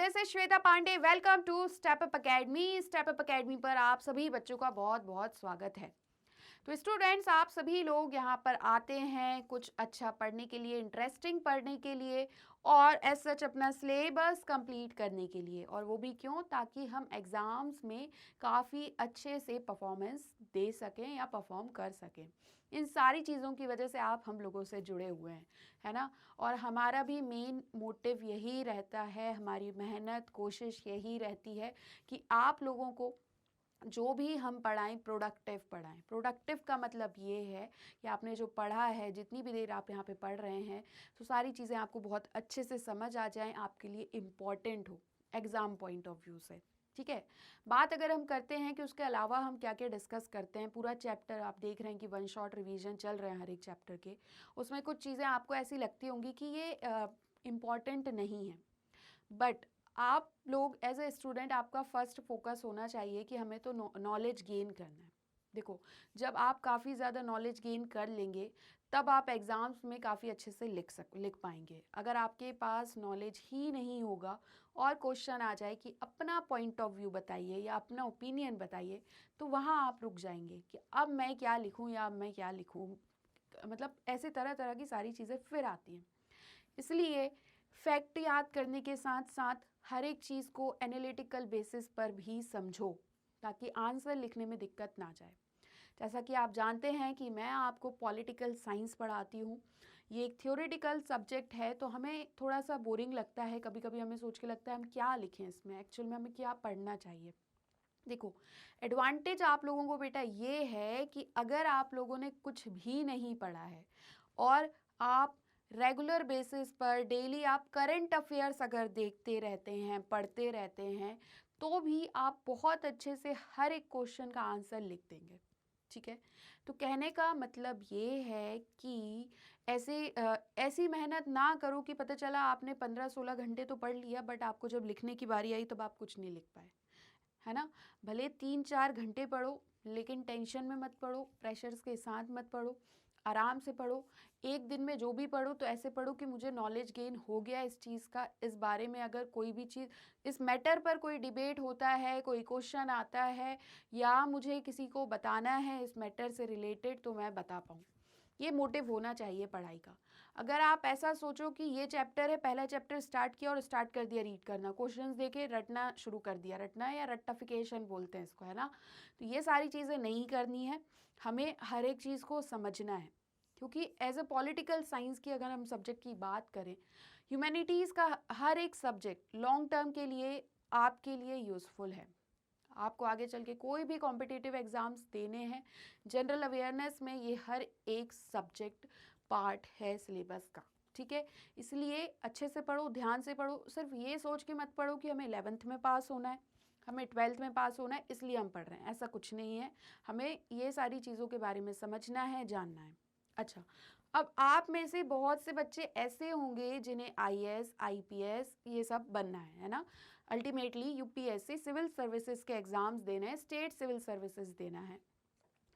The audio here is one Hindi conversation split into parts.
This is Shweta Pandey. Welcome to Step Up Academy. Step Up Academy पर आप सभी बच्चों का बहुत बहुत स्वागत है। तो स्टूडेंट्स, आप सभी लोग यहाँ पर आते हैं कुछ अच्छा पढ़ने के लिए, इंटरेस्टिंग पढ़ने के लिए और एज सच अपना सिलेबस कंप्लीट करने के लिए। और वो भी क्यों? ताकि हम एग्ज़ाम्स में काफ़ी अच्छे से परफॉर्मेंस दे सकें या परफॉर्म कर सकें। इन सारी चीज़ों की वजह से आप हम लोगों से जुड़े हुए हैं, है ना। और हमारा भी मेन मोटिव यही रहता है, हमारी मेहनत कोशिश यही रहती है कि आप लोगों को जो भी हम पढ़ाएं प्रोडक्टिव पढ़ाएं। प्रोडक्टिव का मतलब ये है कि आपने जो पढ़ा है, जितनी भी देर आप यहाँ पे पढ़ रहे हैं, तो सारी चीज़ें आपको बहुत अच्छे से समझ आ जाएं, आपके लिए इम्पॉर्टेंट हो एग्ज़ाम पॉइंट ऑफ व्यू से। ठीक है। बात अगर हम करते हैं कि उसके अलावा हम क्या क्या डिस्कस करते हैं, पूरा चैप्टर आप देख रहे हैं कि वन शॉट रिवीजन चल रहे हैं हर एक चैप्टर के। उसमें कुछ चीज़ें आपको ऐसी लगती होंगी कि ये इम्पॉर्टेंट नहीं है, बट आप लोग एज ए स्टूडेंट आपका फर्स्ट फोकस होना चाहिए कि हमें तो नॉलेज गेन करना है। देखो, जब आप काफ़ी ज़्यादा नॉलेज गेन कर लेंगे तब आप एग्ज़ाम्स में काफ़ी अच्छे से लिख पाएंगे। अगर आपके पास नॉलेज ही नहीं होगा और क्वेश्चन आ जाए कि अपना पॉइंट ऑफ व्यू बताइए या अपना ओपिनियन बताइए, तो वहाँ आप रुक जाएंगे कि अब मैं क्या लिखूँ या अब मैं क्या लिखूँ। मतलब ऐसे तरह तरह की सारी चीज़ें फिर आती हैं। इसलिए फैक्ट याद करने के साथ साथ हर एक चीज़ को एनालिटिकल बेसिस पर भी समझो, ताकि आंसर लिखने में दिक्कत ना जाए। जैसा कि आप जानते हैं कि मैं आपको पॉलिटिकल साइंस पढ़ाती हूँ। ये एक थ्योरेटिकल सब्जेक्ट है, तो हमें थोड़ा सा बोरिंग लगता है, कभी कभी हमें सोच के लगता है हम क्या लिखें इसमें, एक्चुअल में हमें क्या पढ़ना चाहिए। देखो, एडवांटेज आप लोगों को बेटा ये है कि अगर आप लोगों ने कुछ भी नहीं पढ़ा है और आप रेगुलर बेसिस पर डेली आप करंट अफेयर्स अगर देखते रहते हैं, पढ़ते रहते हैं, तो भी आप बहुत अच्छे से हर एक क्वेश्चन का आंसर लिख देंगे। ठीक है। तो कहने का मतलब ये है कि ऐसी मेहनत ना करो कि पता चला आपने 15-16 घंटे तो पढ़ लिया, बट आपको जब लिखने की बारी आई तब आप कुछ नहीं लिख पाए, है ना। भले 3-4 घंटे पढ़ो, लेकिन टेंशन में मत पढ़ो, प्रेशर्स के साथ मत पढ़ो, आराम से पढ़ो। एक दिन में जो भी पढ़ो तो ऐसे पढ़ो कि मुझे नॉलेज गेन हो गया इस चीज़ का, इस बारे में अगर कोई भी चीज़, इस मैटर पर कोई डिबेट होता है, कोई क्वेश्चन आता है या मुझे किसी को बताना है इस मैटर से रिलेटेड, तो मैं बता पाऊँ। ये मोटिव होना चाहिए पढ़ाई का। अगर आप ऐसा सोचो कि ये चैप्टर है, पहला चैप्टर स्टार्ट किया और स्टार्ट कर दिया रीड करना, क्वेश्चंस देके रटना शुरू कर दिया, रटना या रट्टाफिकेशन बोलते हैं इसको, है ना। तो ये सारी चीज़ें नहीं करनी है, हमें हर एक चीज़ को समझना है। क्योंकि एज ए पॉलिटिकल साइंस की अगर हम सब्जेक्ट की बात करें, ह्यूमैनिटीज़ का हर एक सब्जेक्ट लॉन्ग टर्म के लिए आपके लिए यूज़फुल है। आपको आगे चल के कोई भी कॉम्पिटिटिव एग्ज़ाम्स देने हैं, जनरल अवेयरनेस में ये हर एक सब्जेक्ट पार्ट है सिलेबस का। ठीक है। इसलिए अच्छे से पढ़ो, ध्यान से पढ़ो। सिर्फ ये सोच के मत पढ़ो कि हमें 11th में पास होना है, हमें 12th में पास होना है इसलिए हम पढ़ रहे हैं, ऐसा कुछ नहीं है। हमें ये सारी चीज़ों के बारे में समझना है, जानना है। अच्छा, अब आप में से बहुत से बच्चे ऐसे होंगे जिन्हें आईएएस, आईपीएस ये सब बनना है ना। अल्टीमेटली यूपीएससी सिविल सर्विसेज के एग्ज़ाम्स देने हैं, स्टेट सिविल सर्विसेज देना है।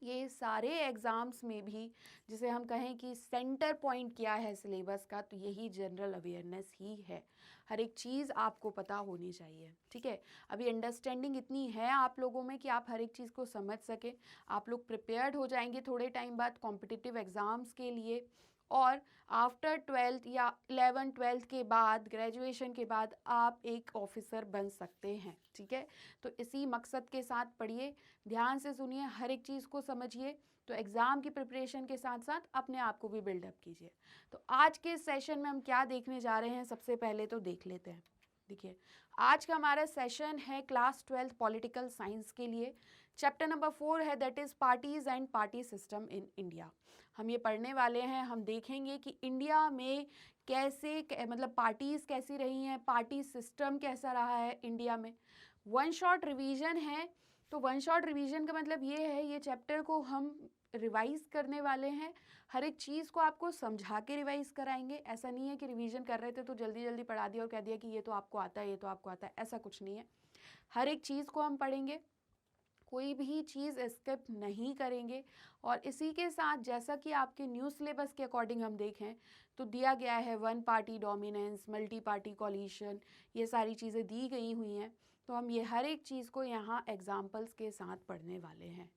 ये सारे एग्ज़ाम्स में भी जिसे हम कहें कि सेंटर पॉइंट क्या है सिलेबस का, तो यही जनरल अवेयरनेस ही है। हर एक चीज़ आपको पता होनी चाहिए। ठीक है। अभी अंडरस्टैंडिंग इतनी है आप लोगों में कि आप हर एक चीज़ को समझ सकें। आप लोग प्रिपेयर्ड हो जाएंगे थोड़े टाइम बाद कॉम्पिटिटिव एग्ज़ाम्स के लिए। और आफ्टर 12th या 11-12th के बाद, ग्रेजुएशन के बाद आप एक ऑफिसर बन सकते हैं। ठीक है। तो इसी मकसद के साथ पढ़िए, ध्यान से सुनिए, हर एक चीज़ को समझिए, तो एग्ज़ाम की प्रिपरेशन के साथ साथ अपने आप को भी बिल्डअप कीजिए। तो आज के सेशन में हम क्या देखने जा रहे हैं, सबसे पहले तो देख लेते हैं। देखिए, आज का हमारा सेशन है क्लास 12th पॉलिटिकल साइंस के लिए। चैप्टर नंबर 4 है, that is parties and party system in India. हम ये पढ़ने वाले हैं, हम देखेंगे कि इंडिया में कैसे मतलब पार्टीज़ कैसी रही हैं, पार्टी सिस्टम कैसा रहा है इंडिया में। वन शॉट रिवीजन है, तो वन शॉट रिवीजन का मतलब ये है, ये चैप्टर को हम रिवाइज करने वाले हैं। हर एक चीज़ को आपको समझा के रिवाइज कराएंगे। ऐसा नहीं है कि रिवीजन कर रहे थे तो जल्दी जल्दी पढ़ा दिया और कह दिया कि ये तो आपको आता है, ये तो आपको आता है, ऐसा कुछ नहीं है। हर एक चीज़ को हम पढ़ेंगे, कोई भी चीज़ स्किप नहीं करेंगे। और इसी के साथ जैसा कि आपके न्यू सिलेबस के अकॉर्डिंग हम देखें तो दिया गया है one party dominance, multi party coalition, ये सारी चीज़ें दी गई हुई हैं। तो हम ये हर एक चीज़ को यहाँ एग्जाम्पल्स के साथ पढ़ने वाले हैं।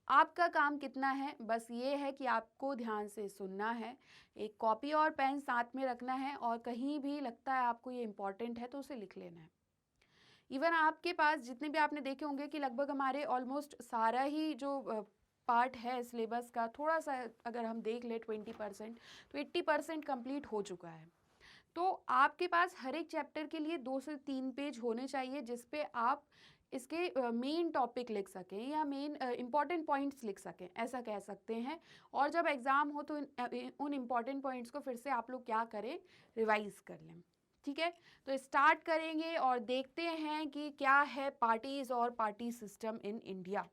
आपका काम कितना है, बस ये है कि आपको ध्यान से सुनना है, एक कॉपी और पेन साथ में रखना है, और कहीं भी लगता है आपको ये इम्पॉर्टेंट है तो उसे लिख लेना है। इवन आपके पास जितने भी आपने देखे होंगे कि लगभग हमारे ऑलमोस्ट सारा ही जो पार्ट है सिलेबस का, थोड़ा सा अगर हम देख ले 20% तो 80% कंप्लीट हो चुका है। तो आपके पास हर एक चैप्टर के लिए 2 से 3 पेज होने चाहिए जिस पे आप इसके मेन टॉपिक लिख सकें या मेन इम्पॉर्टेंट पॉइंट्स लिख सकें, ऐसा कह सकते हैं। और जब एग्ज़ाम हो तो उन इम्पॉर्टेंट पॉइंट्स को फिर से आप लोग क्या करें, रिवाइज कर लें। ठीक है, तो स्टार्ट करेंगे और देखते हैं कि क्या है पार्टीज और पार्टी सिस्टम इन इंडिया।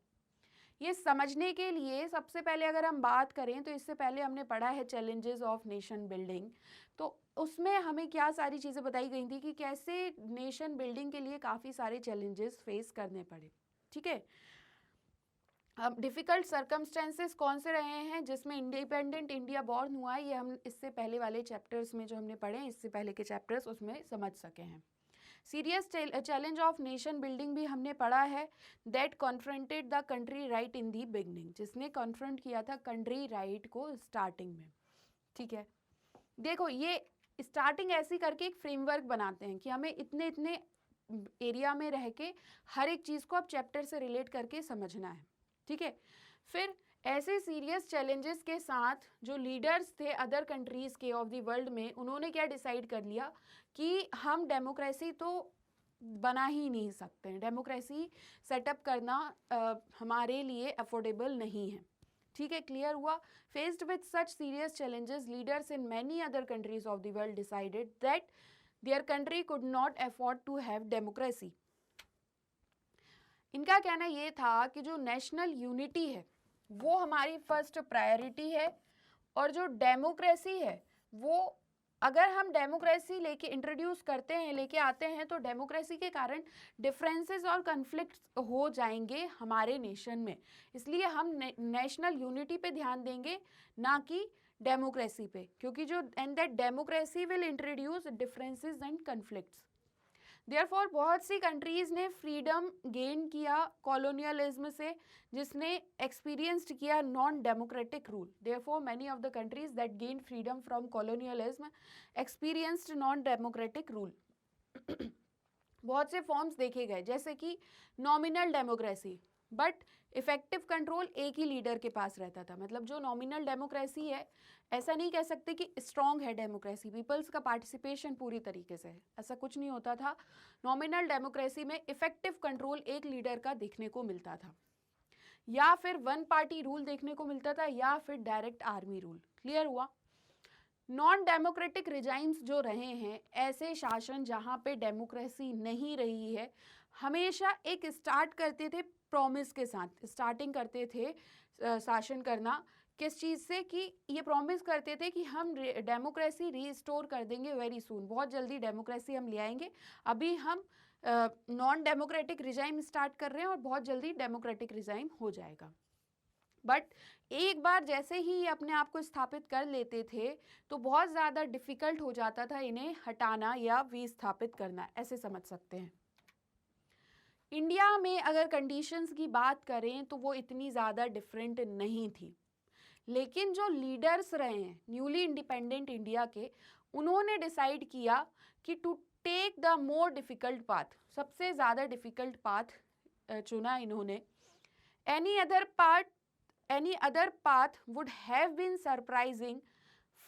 ये समझने के लिए सबसे पहले अगर हम बात करें तो इससे पहले हमने पढ़ा है चैलेंजेस ऑफ नेशन बिल्डिंग। तो उसमें हमें क्या सारी चीज़ें बताई गई थी कि कैसे नेशन बिल्डिंग के लिए काफ़ी सारे चैलेंजेस फेस करने पड़े। ठीक है, अब डिफ़िकल्ट सर्कमस्टेंसेस कौन से रहे हैं जिसमें इंडिपेंडेंट इंडिया बॉर्न हुआ है, ये हम इससे पहले वाले चैप्टर्स में जो हमने पढ़े हैं, इससे पहले के चैप्टर्स उसमें समझ सके हैं। Serious challenge of nation building भी हमने पढ़ा है, that confronted the country right in the beginning, जिसने कॉन्फ्रंट किया था कंट्री राइट को स्टार्टिंग में। ठीक है, देखो ये स्टार्टिंग ऐसी करके एक फ्रेमवर्क बनाते हैं कि हमें इतने इतने एरिया में रह के हर एक चीज़ को अब चैप्टर से रिलेट करके समझना है। ठीक है, फिर ऐसे सीरियस चैलेंजेस के साथ जो लीडर्स थे अदर कंट्रीज़ के ऑफ द वर्ल्ड में, उन्होंने क्या डिसाइड कर लिया कि हम डेमोक्रेसी तो बना ही नहीं सकते हैं, डेमोक्रेसी सेटअप करना हमारे लिए अफोर्डेबल नहीं है। ठीक है, क्लियर हुआ। Faced with such serious challenges, leaders in many other countries of the world decided that their country could not afford to have democracy. इनका कहना ये था कि जो नेशनल यूनिटी है वो हमारी फर्स्ट प्रायोरिटी है, और जो डेमोक्रेसी है वो अगर हम डेमोक्रेसी लेके इंट्रोड्यूस करते हैं, लेके आते हैं, तो डेमोक्रेसी के कारण डिफरेंसेस और कन्फ्लिक्ट्स हो जाएंगे हमारे नेशन में। इसलिए हम नेशनल यूनिटी पे ध्यान देंगे, ना कि डेमोक्रेसी पे, क्योंकि जो and that democracy will introduce differences and conflicts. Therefore बहुत सी कंट्रीज़ ने फ्रीडम गेन किया कॉलोनियलिज्म से, जिसने एक्सपीरियंस्ड किया non democratic rule. Therefore many of the countries that gain freedom from colonialism experienced non democratic rule. बहुत से फॉर्म्स देखे गए, जैसे कि nominal democracy, but effective control एक ही लीडर के पास रहता था। मतलब जो नॉमिनल डेमोक्रेसी है, ऐसा नहीं कह सकते कि स्ट्रॉन्ग है डेमोक्रेसी, पीपल्स का पार्टिसिपेशन पूरी तरीके से है, ऐसा कुछ नहीं होता था। नॉमिनल डेमोक्रेसी में इफेक्टिव कंट्रोल एक लीडर का देखने को मिलता था, या फिर वन पार्टी रूल देखने को मिलता था, या फिर डायरेक्ट आर्मी रूल। क्लियर हुआ। नॉन डेमोक्रेटिक रिजाइम्स जो रहे हैं, ऐसे शासन जहाँ पे डेमोक्रेसी नहीं रही है, हमेशा एक स्टार्ट करते थे प्रॉमिस के साथ, स्टार्टिंग करते थे शासन करना किस चीज़ से, कि ये प्रॉमिस करते थे कि हम डेमोक्रेसी रीस्टोर कर देंगे वेरी सून, बहुत जल्दी डेमोक्रेसी हम ले आएंगे। अभी हम नॉन डेमोक्रेटिक रिजाइम स्टार्ट कर रहे हैं और बहुत जल्दी डेमोक्रेटिक रिजाइम हो जाएगा। बट एक बार जैसे ही ये अपने आप को स्थापित कर लेते थे तो बहुत ज़्यादा डिफ़िकल्ट हो जाता था इन्हें हटाना या विस्थापित करना, ऐसे समझ सकते हैं। इंडिया में अगर कंडीशंस की बात करें तो वो इतनी ज़्यादा डिफरेंट नहीं थी, लेकिन जो लीडर्स रहे हैं न्यूली इंडिपेंडेंट इंडिया के, उन्होंने डिसाइड किया कि to take the more difficult path, सबसे ज़्यादा डिफ़िकल्ट पाथ चुना इन्होंने। Any other path would have been surprising,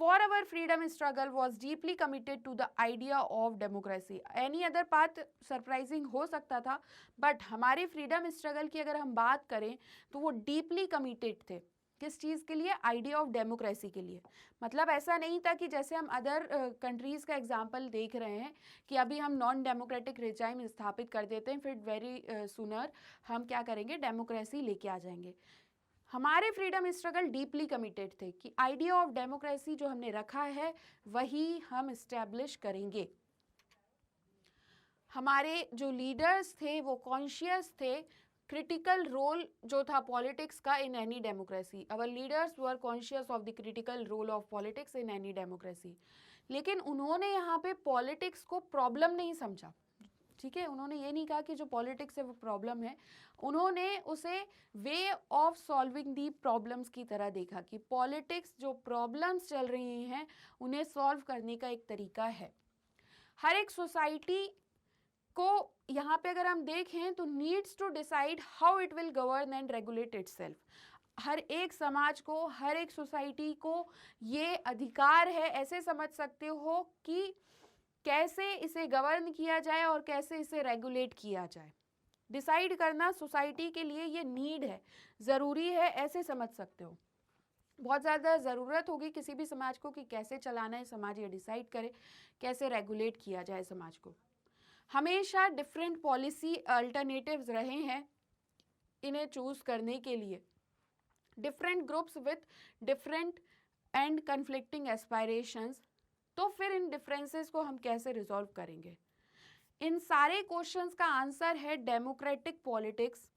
for our freedom struggle was deeply committed to the idea of democracy. Any other path surprising हो सकता था, बट हमारे फ्रीडम स्ट्रगल की अगर हम बात करें तो वो डीपली कमिटेड थे किस चीज़ के लिए, आइडिया ऑफ डेमोक्रेसी के लिए। मतलब ऐसा नहीं था कि जैसे हम अदर कंट्रीज़ का एग्जांपल देख रहे हैं कि अभी हम नॉन डेमोक्रेटिक रिजाइम स्थापित कर देते हैं, फिर वेरी सुनर हम क्या करेंगे, डेमोक्रेसी लेके आ जाएंगे। हमारे फ्रीडम स्ट्रगल डीपली कमिटेड थे कि आइडिया ऑफ डेमोक्रेसी जो हमने रखा है वही हम इस्टेब्लिश करेंगे। हमारे जो लीडर्स थे वो कॉन्शियस थे क्रिटिकल रोल जो था पॉलिटिक्स का in any democracy, our leaders were conscious of the critical role of politics in any democracy. लेकिन उन्होंने यहाँ पे पॉलिटिक्स को प्रॉब्लम नहीं समझा, ठीक है, उन्होंने ये नहीं कहा कि जो पॉलिटिक्स है वो प्रॉब्लम है, उन्होंने उसे way of solving the problems की तरह देखा कि पॉलिटिक्स जो प्रॉब्लम्स चल रही हैं उन्हें सॉल्व करने का एक तरीका है। हर एक सोसाइटी को यहाँ पे अगर हम देखें तो needs to decide how it will govern and regulate itself. हर एक समाज को, हर एक सोसाइटी को ये अधिकार है, ऐसे समझ सकते हो, कि कैसे इसे गवर्न किया जाए और कैसे इसे रेगुलेट किया जाए। डिसाइड करना सोसाइटी के लिए ये नीड है, ज़रूरी है, ऐसे समझ सकते हो। बहुत ज़्यादा ज़रूरत होगी किसी भी समाज को कि कैसे चलाना है समाज, ये डिसाइड करे कैसे रेगुलेट किया जाए समाज को। हमेशा डिफरेंट पॉलिसी अल्टरनेटिव्स रहे हैं इन्हें चूज़ करने के लिए। Different groups with different and conflicting aspirations. तो फिर इन डिफरेंसेस को हम कैसे रिजॉल्व करेंगे? इन सारे क्वेश्चंस का आंसर है डेमोक्रेटिक पॉलिटिक्स।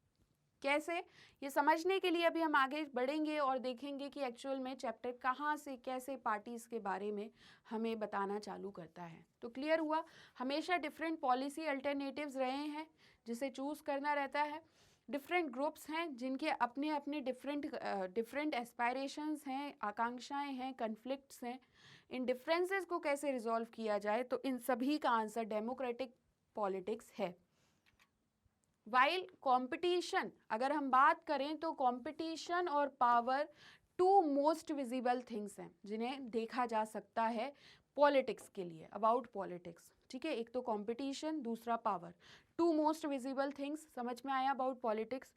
कैसे, ये समझने के लिए अभी हम आगे बढ़ेंगे और देखेंगे कि एक्चुअल में चैप्टर कहाँ से कैसे पार्टीज के बारे में हमें बताना चालू करता है। तो क्लियर हुआ, हमेशा डिफरेंट पॉलिसी अल्टरनेटिव्स रहे हैं जिसे चूज करना रहता है। डिफरेंट ग्रुप्स हैं जिनके अपने अपने डिफरेंट एस्पायरेशंस हैं, आकांक्षाएं हैं, कन्फ्लिक्ट्स हैं। इन डिफरेंसेस को कैसे रिजॉल्व किया जाए, तो इन सभी का आंसर डेमोक्रेटिक पॉलिटिक्स है। वाइल कॉम्पिटिशन, अगर हम बात करें तो कॉम्पिटिशन और power two most visible things हैं जिन्हें देखा जा सकता है पॉलिटिक्स के लिए, अबाउट पॉलिटिक्स, ठीक है। एक तो कॉम्पिटिशन, दूसरा power, two most visible things. समझ में आया अबाउट पॉलिटिक्स?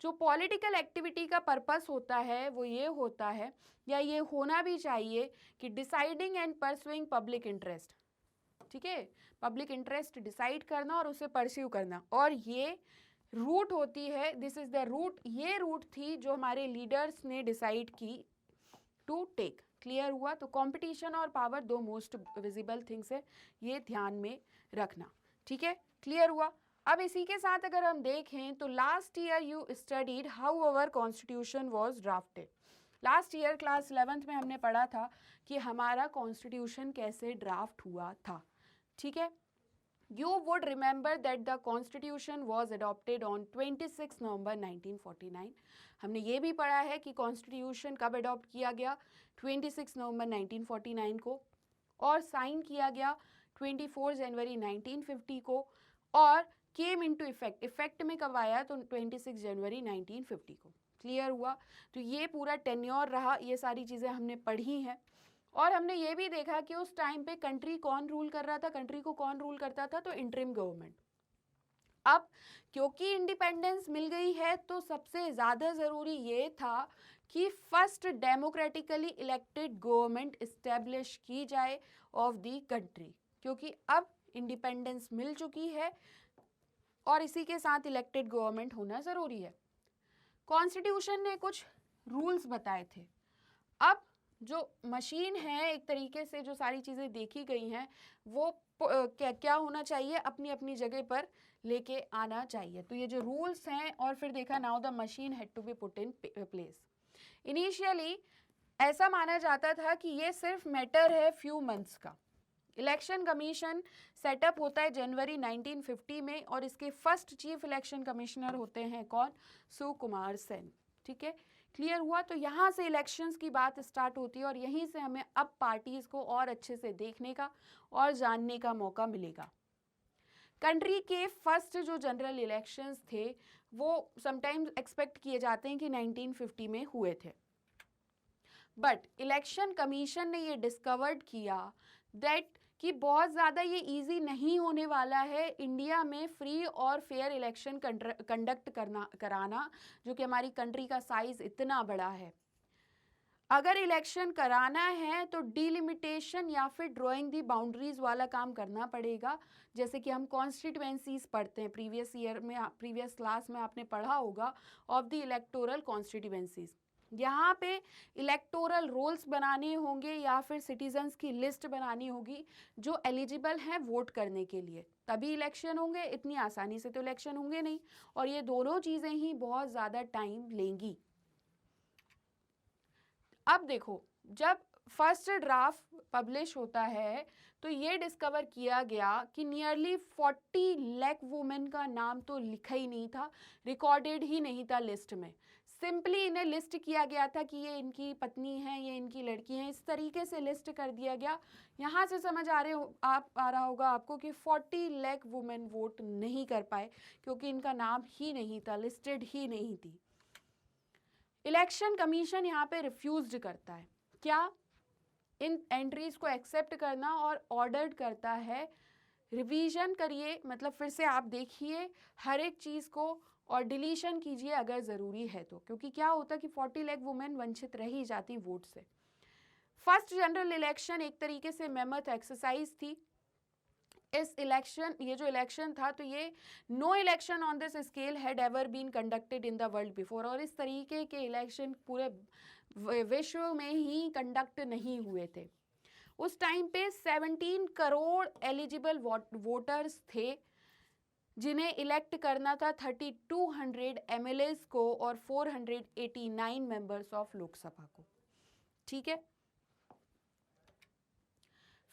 जो पॉलिटिकल एक्टिविटी का पर्पस होता है वो ये होता है, या ये होना भी चाहिए, कि deciding and pursuing public interest, ठीक है, पब्लिक इंटरेस्ट डिसाइड करना और उसे परस्यू करना। और ये रूट होती है, दिस इज द रूट, ये रूट थी जो हमारे लीडर्स ने डिसाइड की टू टेक। क्लियर हुआ? तो कंपटीशन और पावर दो मोस्ट विजिबल थिंग्स है, ये ध्यान में रखना, ठीक है। क्लियर हुआ? अब इसी के साथ अगर हम देखें तो last year you studied how our constitution was drafted. Last year class 11th में हमने पढ़ा था कि हमारा कॉन्स्टिट्यूशन कैसे ड्राफ्ट हुआ था, ठीक है। You would remember that the Constitution was adopted on 26 नवंबर 1949। हमने ये भी पढ़ा है कि कॉन्स्टिट्यूशन कब अडॉप्ट किया गया, 26 नवंबर 1949 को, और साइन किया गया 24 जनवरी 1950 को, और केम इनटू इफेक्ट, इफेक्ट में कब आया, तो 26 जनवरी 1950 को। क्लियर हुआ? तो ये पूरा टेन्योर रहा, ये सारी चीज़ें हमने पढ़ी हैं। और हमने ये भी देखा कि उस टाइम पे कंट्री कौन रूल कर रहा था, कंट्री को कौन रूल करता था, तो इंटरिम गवर्नमेंट। अब क्योंकि इंडिपेंडेंस मिल गई है तो सबसे ज़्यादा ज़रूरी ये था कि first democratically elected government establish की जाए ऑफ द कंट्री, क्योंकि अब इंडिपेंडेंस मिल चुकी है और इसी के साथ इलेक्टेड गवर्नमेंट होना ज़रूरी है। कॉन्स्टिट्यूशन ने कुछ रूल्स बताए थे। अब जो मशीन है, एक तरीके से जो सारी चीज़ें देखी गई हैं वो क्या होना चाहिए, अपनी अपनी जगह पर लेके आना चाहिए। तो ये जो रूल्स हैं, और फिर देखा now the machine had to be put in place. Initially ऐसा माना जाता था कि ये सिर्फ मैटर है फ्यू मंथ्स का। इलेक्शन कमीशन सेटअप होता है जनवरी 1950 में, और इसके फर्स्ट चीफ इलेक्शन कमिश्नर होते हैं कौन, सुकुमार सेन, ठीक है। क्लियर हुआ? तो यहाँ से इलेक्शंस की बात स्टार्ट होती है और यहीं से हमें अब पार्टीज को और अच्छे से देखने का और जानने का मौका मिलेगा। कंट्री के फर्स्ट जो जनरल इलेक्शंस थे वो समटाइम्स एक्सपेक्ट किए जाते हैं कि 1950 में हुए थे, बट इलेक्शन कमीशन ने ये डिस्कवर्ड किया दैट कि बहुत ज़्यादा ये इजी नहीं होने वाला है इंडिया में फ्री और फेयर इलेक्शन कंडक्ट कराना, जो कि हमारी कंट्री का साइज इतना बड़ा है। अगर इलेक्शन कराना है तो डिलिमिटेशन या फिर ड्राइंग दी बाउंड्रीज वाला काम करना पड़ेगा, जैसे कि हम कॉन्स्टिट्यूएंसीज पढ़ते हैं, प्रीवियस क्लास में आपने पढ़ा होगा ऑफ द इलेक्टोरल कॉन्स्टिट्यूएंसीज। यहाँ पे इलेक्टोरल रोल्स बनाने होंगे या फिर सिटीजन्स की लिस्ट बनानी होगी जो एलिजिबल हैं वोट करने के लिए, तभी इलेक्शन होंगे। इतनी आसानी से तो इलेक्शन होंगे नहीं, और ये दोनों चीज़ें ही बहुत ज़्यादा टाइम लेंगी। अब देखो, जब फर्स्ट ड्राफ्ट पब्लिश होता है तो ये डिस्कवर किया गया कि नियरली 40 लाख वुमेन का नाम तो लिखा ही नहीं था, रिकॉर्डेड ही नहीं था लिस्ट में। सिंपली इन्हें लिस्ट किया गया था कि ये इनकी पत्नी है, ये इनकी लड़की है, इस तरीके से लिस्ट कर दिया गया। यहाँ से समझ आ रहा होगा आपको कि 40 लाख वुमेन वोट नहीं कर पाए क्योंकि इनका नाम ही नहीं था, लिस्टेड ही नहीं थी। इलेक्शन कमीशन यहाँ पे रिफ्यूज्ड करता है, क्या? इन एंट्रीज को एक्सेप्ट करना, और ऑर्डर्ड करता है रिवीजन करिए, मतलब फिर से आप देखिए हर एक चीज़ को और डिलीशन कीजिए अगर ज़रूरी है तो, क्योंकि क्या होता कि 40 लाख वुमेन वंचित रह ही जाती वोट से। फर्स्ट जनरल इलेक्शन एक तरीके से मेमथ एक्सरसाइज थी। इस इलेक्शन, ये जो इलेक्शन था, तो ये no election on this scale had ever been conducted in the world before, और इस तरीके के इलेक्शन पूरे विश्व में ही कंडक्ट नहीं हुए थे। उस टाइम पे 17 करोड़ एलिजिबल वोटर्स थे जिन्हें इलेक्ट करना था 3200 एमएलएस को और 489 मेंबर्स ऑफ लोकसभा को। ठीक है,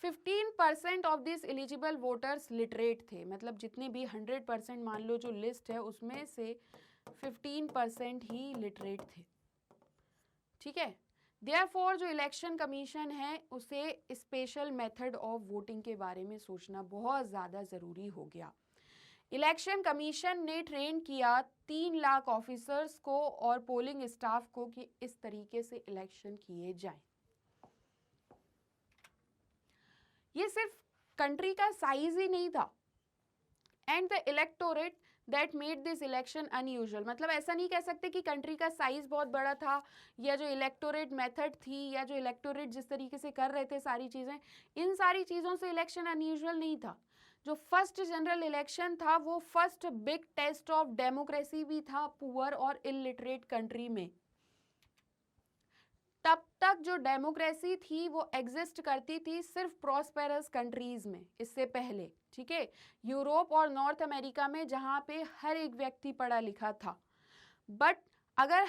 15% of this eligible voters literate थे, मतलब जितने भी 100% मान लो जो लिस्ट है उसमें से 15% ही लिटरेट थे। ठीक है, देयरफॉर जो इलेक्शन कमीशन है उसे स्पेशल मेथड ऑफ वोटिंग के बारे में सोचना बहुत ज़्यादा ज़रूरी हो गया। इलेक्शन कमीशन ने ट्रेन किया 3 लाख ऑफिसर्स को और पोलिंग स्टाफ को कि इस तरीके से इलेक्शन किए जाएं। ये सिर्फ कंट्री का साइज ही नहीं था, and the electorate that made this election unusual, मतलब ऐसा नहीं कह सकते कि कंट्री का साइज बहुत बड़ा था या जो इलेक्टोरेट मेथड थी या जो इलेक्टोरेट जिस तरीके से कर रहे थे सारी चीज़ें, इन सारी चीज़ों से इलेक्शन अनयूजुअल नहीं था। जो फर्स्ट जनरल इलेक्शन था वो first big test of democracy भी था पुअर और इलिटरेट कंट्री में। तब तक जो डेमोक्रेसी थी वो एग्जिस्ट करती थी सिर्फ प्रॉस्पेरस कंट्रीज में इससे पहले, ठीक है, यूरोप और नॉर्थ अमेरिका में, जहाँ पे हर एक व्यक्ति पढ़ा लिखा था। बट अगर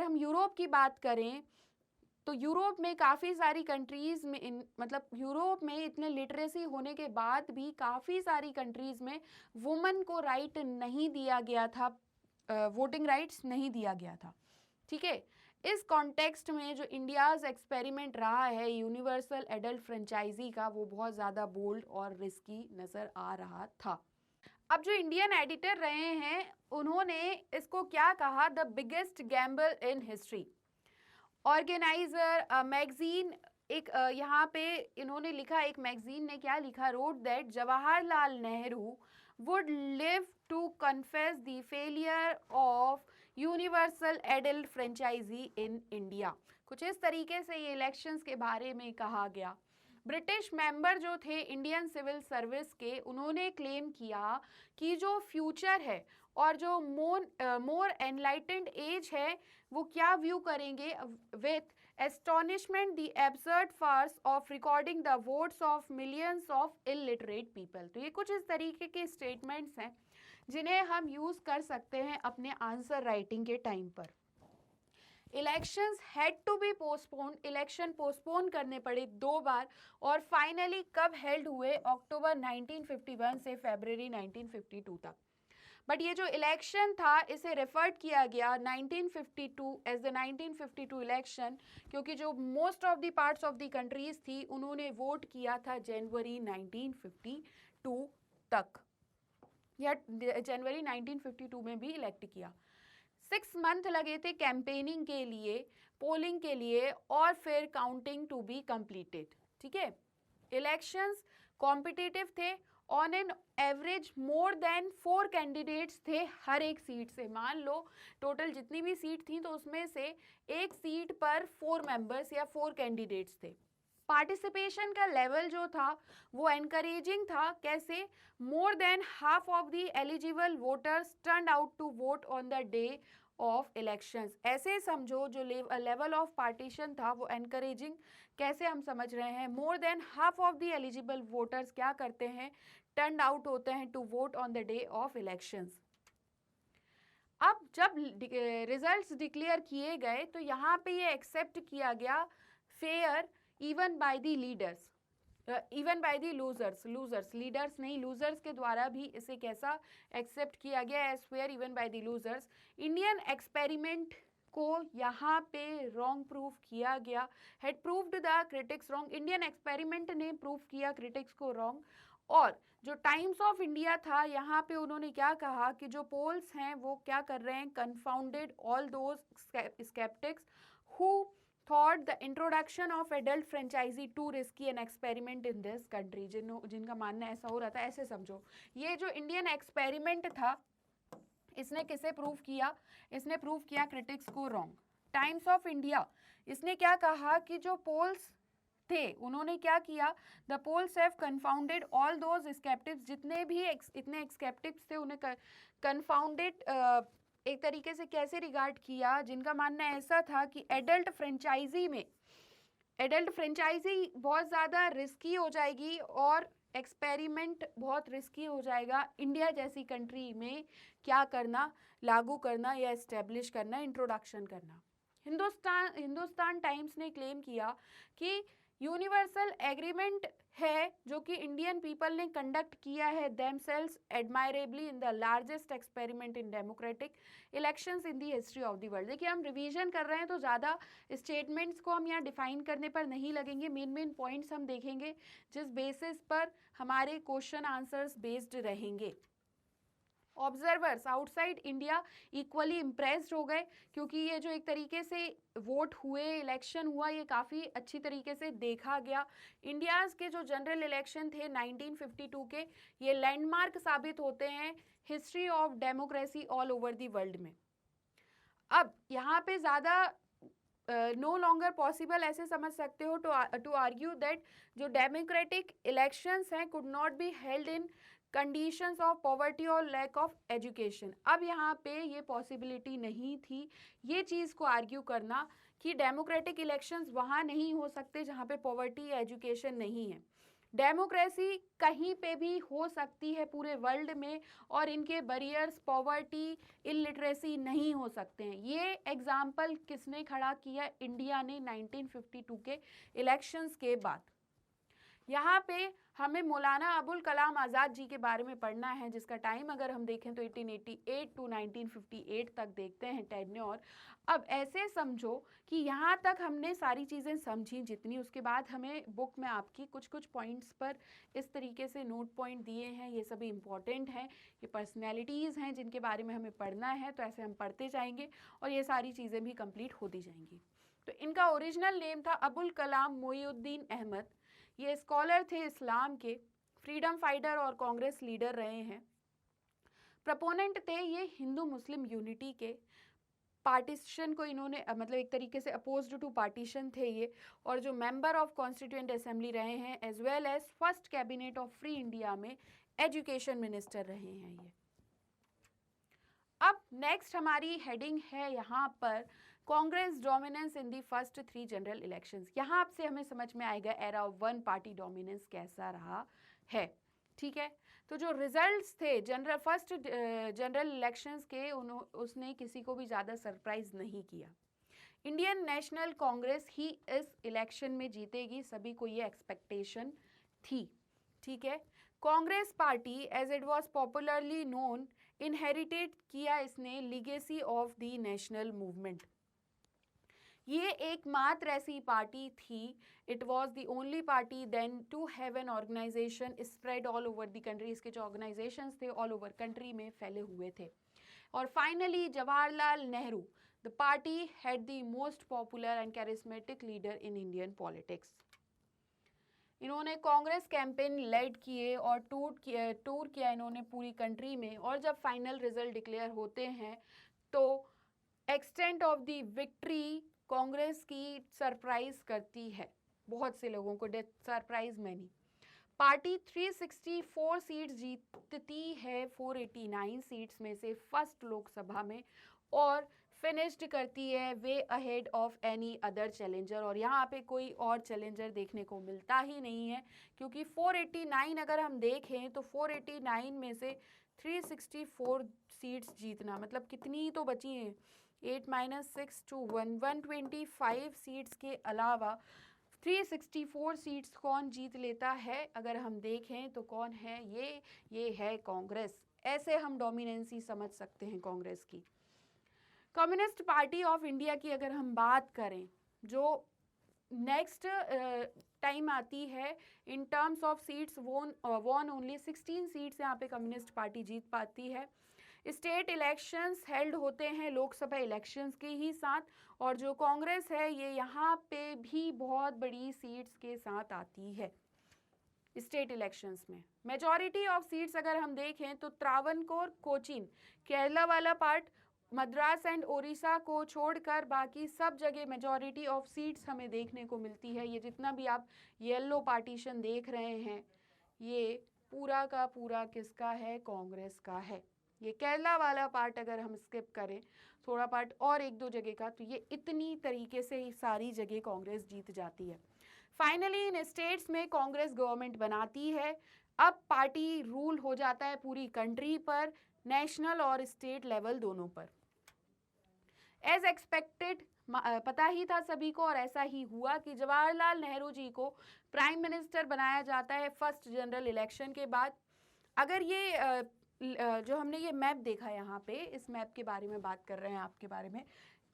हम यूरोप की बात करें तो यूरोप में काफ़ी सारी कंट्रीज़ में मतलब यूरोप में इतने लिटरेसी होने के बाद भी काफ़ी सारी कंट्रीज़ में वुमेन को राइट नहीं दिया गया था, वोटिंग राइट्स नहीं दिया गया था। ठीक है, इस कॉन्टेक्स्ट में जो इंडियाज़ एक्सपेरिमेंट रहा है यूनिवर्सल एडल्ट फ्रेंचाइजी का, वो बहुत ज़्यादा बोल्ड और रिस्की नज़र आ रहा था। अब जो इंडियन एडिटर रहे हैं उन्होंने इसको क्या कहा, the biggest Gamble in history. Organiser magazine, एक यहाँ पे इन्होंने लिखा, एक मैगजीन ने क्या लिखा, wrote that Jawaharlal Nehru would live to confess the failure of universal adult franchise in India. कुछ इस तरीके से ये इलेक्शंस के बारे में कहा गया। ब्रिटिश मेंबर जो थे इंडियन सिविल सर्विस के, उन्होंने क्लेम किया कि जो फ्यूचर है और जो मोर एनलाइटेंड एज है वो क्या व्यू करेंगे, with astonishment the absurd farce of recording the votes of millions of illiterate people. तो ये कुछ इस तरीके के स्टेटमेंट्स हैं जिन्हें हम यूज़ कर सकते हैं अपने आंसर राइटिंग के टाइम पर। Elections had to be postponed, election postpone करने पड़े 2 बार, और फाइनली कब हेल्ड हुए, अक्टूबर 1951 से फरवरी 1952 तक। बट ये जो इलेक्शन था इसे रेफर्ड किया गया 1952 एज द 1952 इलेक्शन, क्योंकि जो most of the parts of the countries थी उन्होंने वोट किया था जनवरी 1952 तक, या जनवरी 1952 में भी इलेक्ट किया। 6 मंथ लगे थे कैंपेनिंग के लिए, पोलिंग के लिए, और फिर काउंटिंग टू बी कंप्लीटेड। ठीक है, इलेक्शंस कॉम्पिटिटिव थे, on an average more than 4 candidates थे हर एक सीट से। मान लो टोटल जितनी भी सीट थी तो उसमें से एक सीट पर 4 मेंबर्स या 4 कैंडिडेट्स थे। पार्टिसिपेशन का लेवल जो था वो एनकरेजिंग था। कैसे? More than half of the eligible voters turn out to vote on the day of elections. ऐसे समझो जो लेवल ऑफ पार्टीशन था वो एनकरेजिंग। कैसे हम समझ रहे हैं, more than half of the eligible voters क्या करते हैं, टर्न आउट होते हैं to vote on the day of elections. अब जब रिजल्ट्स डिक्लेयर किए गए तो यहाँ पे ये एक्सेप्ट किया गया fair even by the leaders, even by the losers, leaders नहीं, लूजर्स के द्वारा भी इसे कैसा एक्सेप्ट किया गया as fair even by the losers. Indian experiment को यहाँ पे रॉन्ग प्रूव किया गया, had proved the critics wrong. Indian experiment ने प्रूव किया क्रिटिक्स को रॉन्ग। और जो टाइम्स ऑफ इंडिया था यहाँ पे उन्होंने क्या कहा कि जो पोल्स हैं वो क्या कर रहे हैं, confounded all those sceptics who thought the introduction of adult franchisee too risky an experiment in this country। जिनका मानना ऐसा हो रहा था, ऐसे समझो ये जो इंडियन एक्सपेरिमेंट था इसने किसे प्रूव किया, इसने प्रूव किया क्रिटिक्स को रॉन्ग। टाइम्स ऑफ इंडिया इसने क्या कहा कि जो पोल्स थे उन्होंने क्या किया, the polls have confounded all those sceptics, जितने भी इतने स्केप्टिक्स थे उन्हें कन्फाउंडेड एक तरीके से कैसे रिगार्ड किया, जिनका मानना ऐसा था कि एडल्ट फ्रेंचाइजी बहुत ज़्यादा रिस्की हो जाएगी और एक्सपेरिमेंट बहुत रिस्की हो जाएगा इंडिया जैसी कंट्री में क्या करना, लागू करना या एस्टेब्लिश करना, इंट्रोडक्शन करना। हिंदुस्तान टाइम्स ने क्लेम किया कि यूनिवर्सल एग्रीमेंट है जो कि इंडियन पीपल ने कंडक्ट किया है themselves admirably in the largest experiment in democratic elections in the history of the world. देखिए हम रिवीजन कर रहे हैं तो ज़्यादा स्टेटमेंट्स को हम यहाँ डिफाइन करने पर नहीं लगेंगे, मेन पॉइंट्स हम देखेंगे जिस बेसिस पर हमारे क्वेश्चन आंसर्स बेस्ड रहेंगे। Observers outside India equally impressed हो गए क्योंकि ये जो एक तरीके से वोट हुए, इलेक्शन हुआ, ये काफ़ी अच्छी तरीके से देखा गया। इंडियाज़ के जो जनरल इलेक्शन थे 1952 के, ये लैंडमार्क साबित होते हैं history of democracy all over the world में। अब यहाँ पे ज़्यादा नो लॉन्गर पॉसिबल ऐसे समझ सकते हो टू आर्ग्यू दैट जो डेमोक्रेटिक इलेक्शंस हैं could not be held in conditions of poverty और लैक ऑफ एजुकेशन। अब यहाँ पे ये पॉसिबिलिटी नहीं थी ये चीज़ को आर्ग्यू करना कि डेमोक्रेटिक इलेक्शंस वहाँ नहीं हो सकते जहाँ पे पॉवर्टी या एजुकेशन नहीं है। डेमोक्रेसी कहीं पे भी हो सकती है पूरे वर्ल्ड में और इनके बैरियर्स पॉवर्टी, इलिटरेसी नहीं हो सकते हैं। ये एग्जाम्पल किसने खड़ा किया, इंडिया ने 1952 के इलेक्शंस के बाद। यहाँ पे हमें मौलाना अबुल कलाम आज़ाद जी के बारे में पढ़ना है जिसका टाइम अगर हम देखें तो 1888 टू 1958 तक देखते हैं टेन्योर। अब ऐसे समझो कि यहाँ तक हमने सारी चीज़ें समझी जितनी, उसके बाद हमें बुक में आपकी कुछ पॉइंट्स पर इस तरीके से नोट पॉइंट दिए हैं, ये सभी इंपॉर्टेंट हैं, ये पर्सनैलिटीज़ हैं जिनके बारे में हमें पढ़ना है, तो ऐसे हम पढ़ते जाएंगे और ये सारी चीज़ें भी कंप्लीट होती जाएंगी। तो इनका ओरिजिनल नेम था अबुल कलाम मोइनुद्दीन अहमद। ये स्कॉलर थे इस्लाम के, फ्रीडम फाइटर और कांग्रेस लीडर रहे हैं। प्रपोनेंट थे ये हिंदू मुस्लिम यूनिटी के, पार्टीशन को इन्होंने मतलब एक तरीके से अपोज्ड टू पार्टीशन थे ये, और जो मेंबर ऑफ कॉन्स्टिट्यूएंट असेंबली रहे हैं as well as first cabinet of free India में एजुकेशन मिनिस्टर रहे हैं ये। अब नेक्स्ट हमारी हेडिंग है यहाँ पर Congress dominance in the first 3 general elections. यहाँ से हमें समझ में आएगा एरा ऑफ 1 पार्टी डोमिनेंस कैसा रहा है, ठीक है। तो जो रिजल्ट्स थे फर्स्ट जनरल इलेक्शंस के उसने किसी को भी ज़्यादा सरप्राइज नहीं किया। इंडियन नेशनल कांग्रेस ही इस इलेक्शन में जीतेगी, सभी को ये एक्सपेक्टेशन थी, ठीक है। Congress party as it was popularly known inherited किया इसने legacy of the national movement. ये एकमात्र ऐसी पार्टी थी, it was the only party then to have an organisation spread all over the country. इसके जो ऑर्गेनाइजेशंस थे ऑल ओवर कंट्री में फैले हुए थे। और finally Jawaharlal Nehru the party had the most popular and charismatic leader in Indian politics. इन्होंने कांग्रेस कैंपेन लेड किए और टूर किया इन्होंने पूरी कंट्री में, और जब फाइनल रिजल्ट डिक्लेयर होते हैं तो extent of the victory Congress की सरप्राइज करती है बहुत से लोगों को, सरप्राइज मैनी। पार्टी 364 सीट्स जीतती है 489 सीट्स में से फर्स्ट लोकसभा में, और फिनिश्ड करती है way ahead of any other challenger, और यहाँ पे कोई और चैलेंजर देखने को मिलता ही नहीं है, क्योंकि 489 अगर हम देखें तो 489 में से 364 सीट्स जीतना मतलब कितनी तो बची हैं, 8 - 6 to 1 125 सीट्स के अलावा 364 सीट्स कौन जीत लेता है अगर हम देखें तो कौन है ये है कांग्रेस। ऐसे हम डोमिनेंसी समझ सकते हैं कांग्रेस की। कम्युनिस्ट पार्टी ऑफ इंडिया की अगर हम बात करें, जो नेक्स्ट टाइम आती है in terms of seats, won only 16 seats यहाँ पे कम्युनिस्ट पार्टी जीत पाती है। स्टेट इलेक्शंस हेल्ड होते हैं लोकसभा इलेक्शंस के ही साथ, और जो कांग्रेस है ये यहाँ पे भी बहुत बड़ी सीट्स के साथ आती है स्टेट इलेक्शंस में। मेजॉरिटी ऑफ सीट्स अगर हम देखें तो त्रावणकोर, कोचीन, केरला वाला पार्ट, मद्रास एंड ओडिशा को छोड़कर बाकी सब जगह मेजॉरिटी ऑफ सीट्स हमें देखने को मिलती है। ये जितना भी आप येलो पार्टीशन देख रहे हैं ये पूरा का पूरा किसका है, कांग्रेस का है। ये केरला वाला पार्ट अगर हम स्किप करें थोड़ा पार्ट और एक दो जगह का, तो ये इतनी तरीके से ही सारी जगह कांग्रेस जीत जाती है। फाइनली इन स्टेट्स में कांग्रेस गवर्नमेंट बनाती है। अब पार्टी रूल हो जाता है पूरी कंट्री पर, नेशनल और स्टेट लेवल दोनों पर। एज एक्सपेक्टेड पता ही था सभी को, और ऐसा ही हुआ कि जवाहरलाल नेहरू जी को प्राइम मिनिस्टर बनाया जाता है फर्स्ट जनरल इलेक्शन के बाद। अगर ये जो हमने ये मैप देखा यहाँ पे, इस मैप के बारे में बात कर रहे हैं आपके बारे में,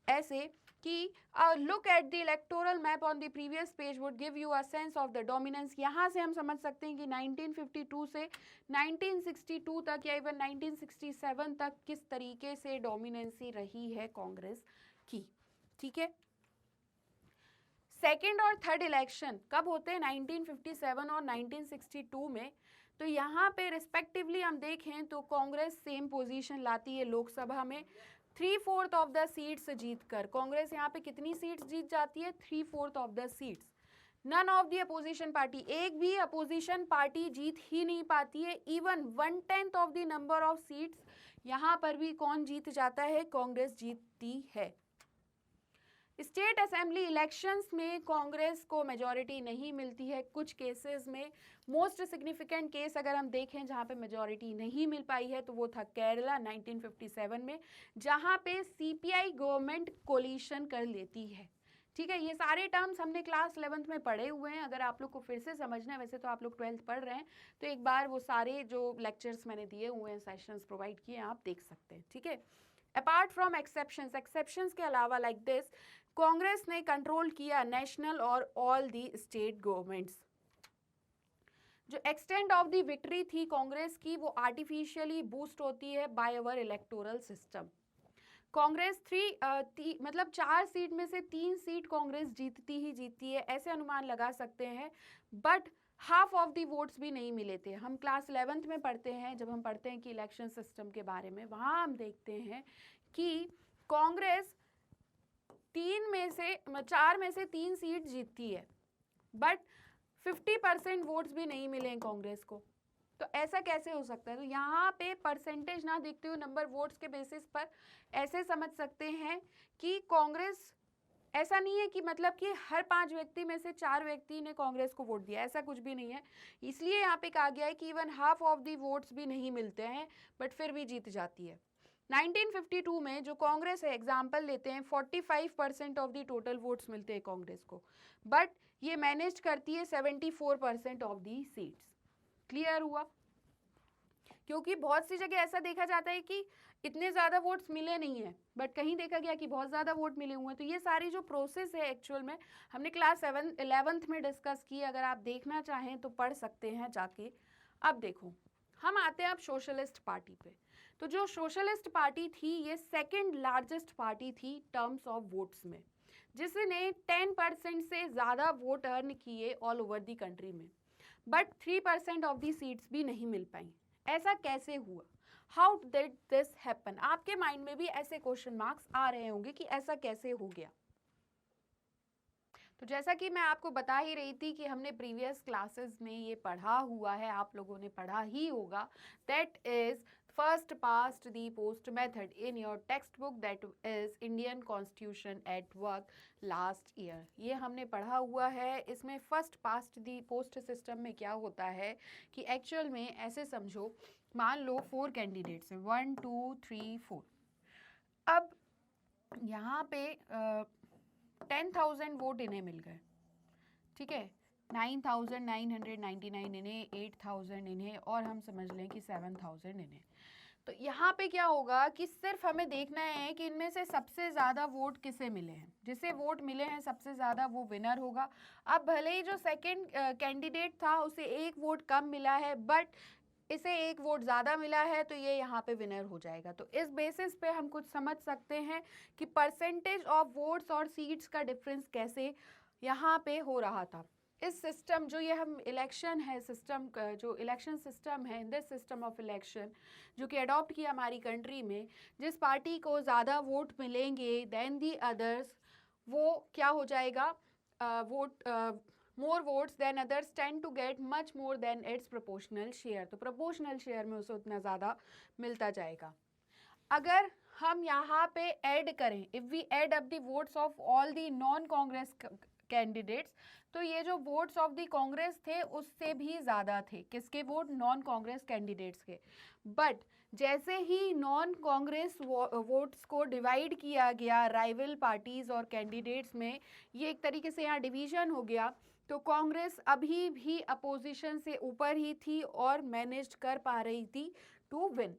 ऐसे कि look at the electoral map on the previous page would give you a sense of the dominance. यहाँ से हम समझ सकते हैं कि 1952 से 1962 तक या इवन 1967 तक किस तरीके से डोमिनेंसी रही है कांग्रेस की। ठीक है, सेकेंड और थर्ड इलेक्शन कब होते हैं, 1957 और 1962 में। तो यहाँ पे रिस्पेक्टिवली हम देखें तो कांग्रेस सेम पोजीशन लाती है लोकसभा में, 3/4 ऑफ द सीट्स जीतकर कांग्रेस यहाँ पे कितनी सीट्स जीत जाती है, 3/4 of the seats. None of the opposition party, एक भी अपोजिशन पार्टी जीत ही नहीं पाती है। Even 1/10 of the number of seats यहाँ पर भी कौन जीत जाता है, कांग्रेस जीतती है। स्टेट असेंबली इलेक्शंस में कांग्रेस को मेजॉरिटी नहीं मिलती है कुछ केसेस में। मोस्ट सिग्निफिकेंट केस अगर हम देखें जहां पे मेजॉरिटी नहीं मिल पाई है तो वो था केरला 1957 में, जहां पे सीपीआई गवर्नमेंट कोलिशन कर लेती है। ठीक है, ये सारे टर्म्स हमने क्लास 11th में पढ़े हुए हैं। अगर आप लोग को फिर से समझना है, वैसे तो आप लोग 12th पढ़ रहे हैं, तो एक बार वो सारे जो लेक्चर्स मैंने दिए हुए हैं, सेशंस प्रोवाइड किए हैं, आप देख सकते हैं। ठीक है, अपार्ट फ्रॉम एक्सेप्शंस के अलावा लाइक दिस कांग्रेस ने कंट्रोल किया नेशनल और ऑल दी स्टेट गवर्नमेंट्स। जो एक्सटेंट ऑफ द विक्ट्री थी कांग्रेस की वो आर्टिफिशियली बूस्ट होती है by our electoral system. Congress 4 seat में से 3 सीट कांग्रेस जीतती है, ऐसे अनुमान लगा सकते हैं। But half of the votes भी नहीं मिले थे। हम क्लास 11th में पढ़ते हैं, जब हम पढ़ते हैं कि इलेक्शन सिस्टम के बारे में, वहाँ हम देखते हैं कि कांग्रेस 4 में से 3 सीट जीतती है, बट 50% वोट्स भी नहीं मिले हैं कांग्रेस को। तो ऐसा कैसे हो सकता है? तो यहाँ पे परसेंटेज ना देखते हुए नंबर वोट्स के बेसिस पर ऐसे समझ सकते हैं कि कांग्रेस, ऐसा नहीं है कि मतलब कि हर 5 व्यक्ति में से 4 व्यक्ति ने कांग्रेस को वोट दिया, ऐसा कुछ भी नहीं है। इसलिए यहाँ पे कहा गया है कि even half of the votes भी नहीं मिलते हैं, बट फिर भी जीत जाती है। 1952 में जो कांग्रेस है, एग्जाम्पल लेते हैं, 45% ऑफ दी टोटल वोट्स मिलते हैं कांग्रेस को, बट ये मैनेज करती है 74% ऑफ दी सीट्स। क्लियर हुआ? क्योंकि बहुत सी जगह ऐसा देखा जाता है कि इतने ज़्यादा वोट्स मिले नहीं हैं, बट कहीं देखा गया कि बहुत ज़्यादा वोट मिले हुए हैं। तो ये सारी जो प्रोसेस है एक्चुअल में हमने क्लास 11th में डिस्कस की, अगर आप देखना चाहें तो पढ़ सकते हैं जाके। अब देखो, हम आते हैं अब सोशलिस्ट पार्टी पे। तो जो सोशलिस्ट पार्टी थी ये सेकेंड लार्जेस्ट पार्टी थी टर्म्स ऑफ वोट्स में, जिसने 10% से ज़्यादा वोट अर्न किए ऑल ओवर दी कंट्री में, बट 3% ऑफ दी सीट्स भी नहीं मिल पाई। ऐसा कैसे हुआ? How did this happen? आपके माइंड में भी ऐसे क्वेश्चन मार्क्स आ रहे होंगे कि ऐसा कैसे हो गया। तो जैसा कि मैं आपको बता ही रही थी कि हमने प्रीवियस क्लासेस में ये पढ़ा हुआ है, आप लोगों ने पढ़ा ही होगा, that is first past the post method in your textbook, that is Indian Constitution at work last year. ये हमने पढ़ा हुआ है. इसमें first past the post system में क्या होता है कि एक्चुअल में ऐसे समझो, मान लो 4 कैंडिडेट्स हैं, 1 2 3 4. अब यहाँ पे 10,000 वोट इन्हें मिल गए, ठीक है, 9,999 इन्हें, 8,000 इन्हें, और हम समझ लें कि 7,000 इन्हें. तो यहाँ पे क्या होगा कि सिर्फ हमें देखना है कि इनमें से सबसे ज़्यादा वोट किसे मिले हैं. जिसे वोट मिले हैं सबसे ज़्यादा वो विनर होगा. अब भले ही जो सेकंड कैंडिडेट था उसे एक वोट कम मिला है, बट इसे एक वोट ज़्यादा मिला है, तो ये यहाँ पे विनर हो जाएगा. तो इस बेसिस पे हम कुछ समझ सकते हैं कि परसेंटेज ऑफ वोट्स और सीट्स का डिफरेंस कैसे यहाँ पे हो रहा था. इस सिस्टम जो ये हम इलेक्शन है सिस्टम, जो इलेक्शन सिस्टम है, in this system of election जो कि अडॉप्ट किया हमारी कंट्री में, जिस पार्टी को ज़्यादा वोट मिलेंगे देन दी अदर्स, वो क्या हो जाएगा, more votes than others tend to get much more than its proportional share. तो प्रोपोर्शनल शेयर में उसे उतना ज़्यादा मिलता जाएगा. अगर हम यहाँ पे ऐड करें, if we add up the votes of all the non Congress candidates, तो ये जो वोट्स ऑफ द कांग्रेस थे उससे भी ज़्यादा थे. किसके वोट? नॉन कांग्रेस कैंडिडेट्स के. बट जैसे ही नॉन कांग्रेस वोट्स को डिवाइड किया गया राइवल पार्टीज और कैंडिडेट्स में, ये एक तरीके से यहाँ डिवीजन हो गया, तो कांग्रेस अभी भी अपोजिशन से ऊपर ही थी और मैनेज कर पा रही थी टू विन.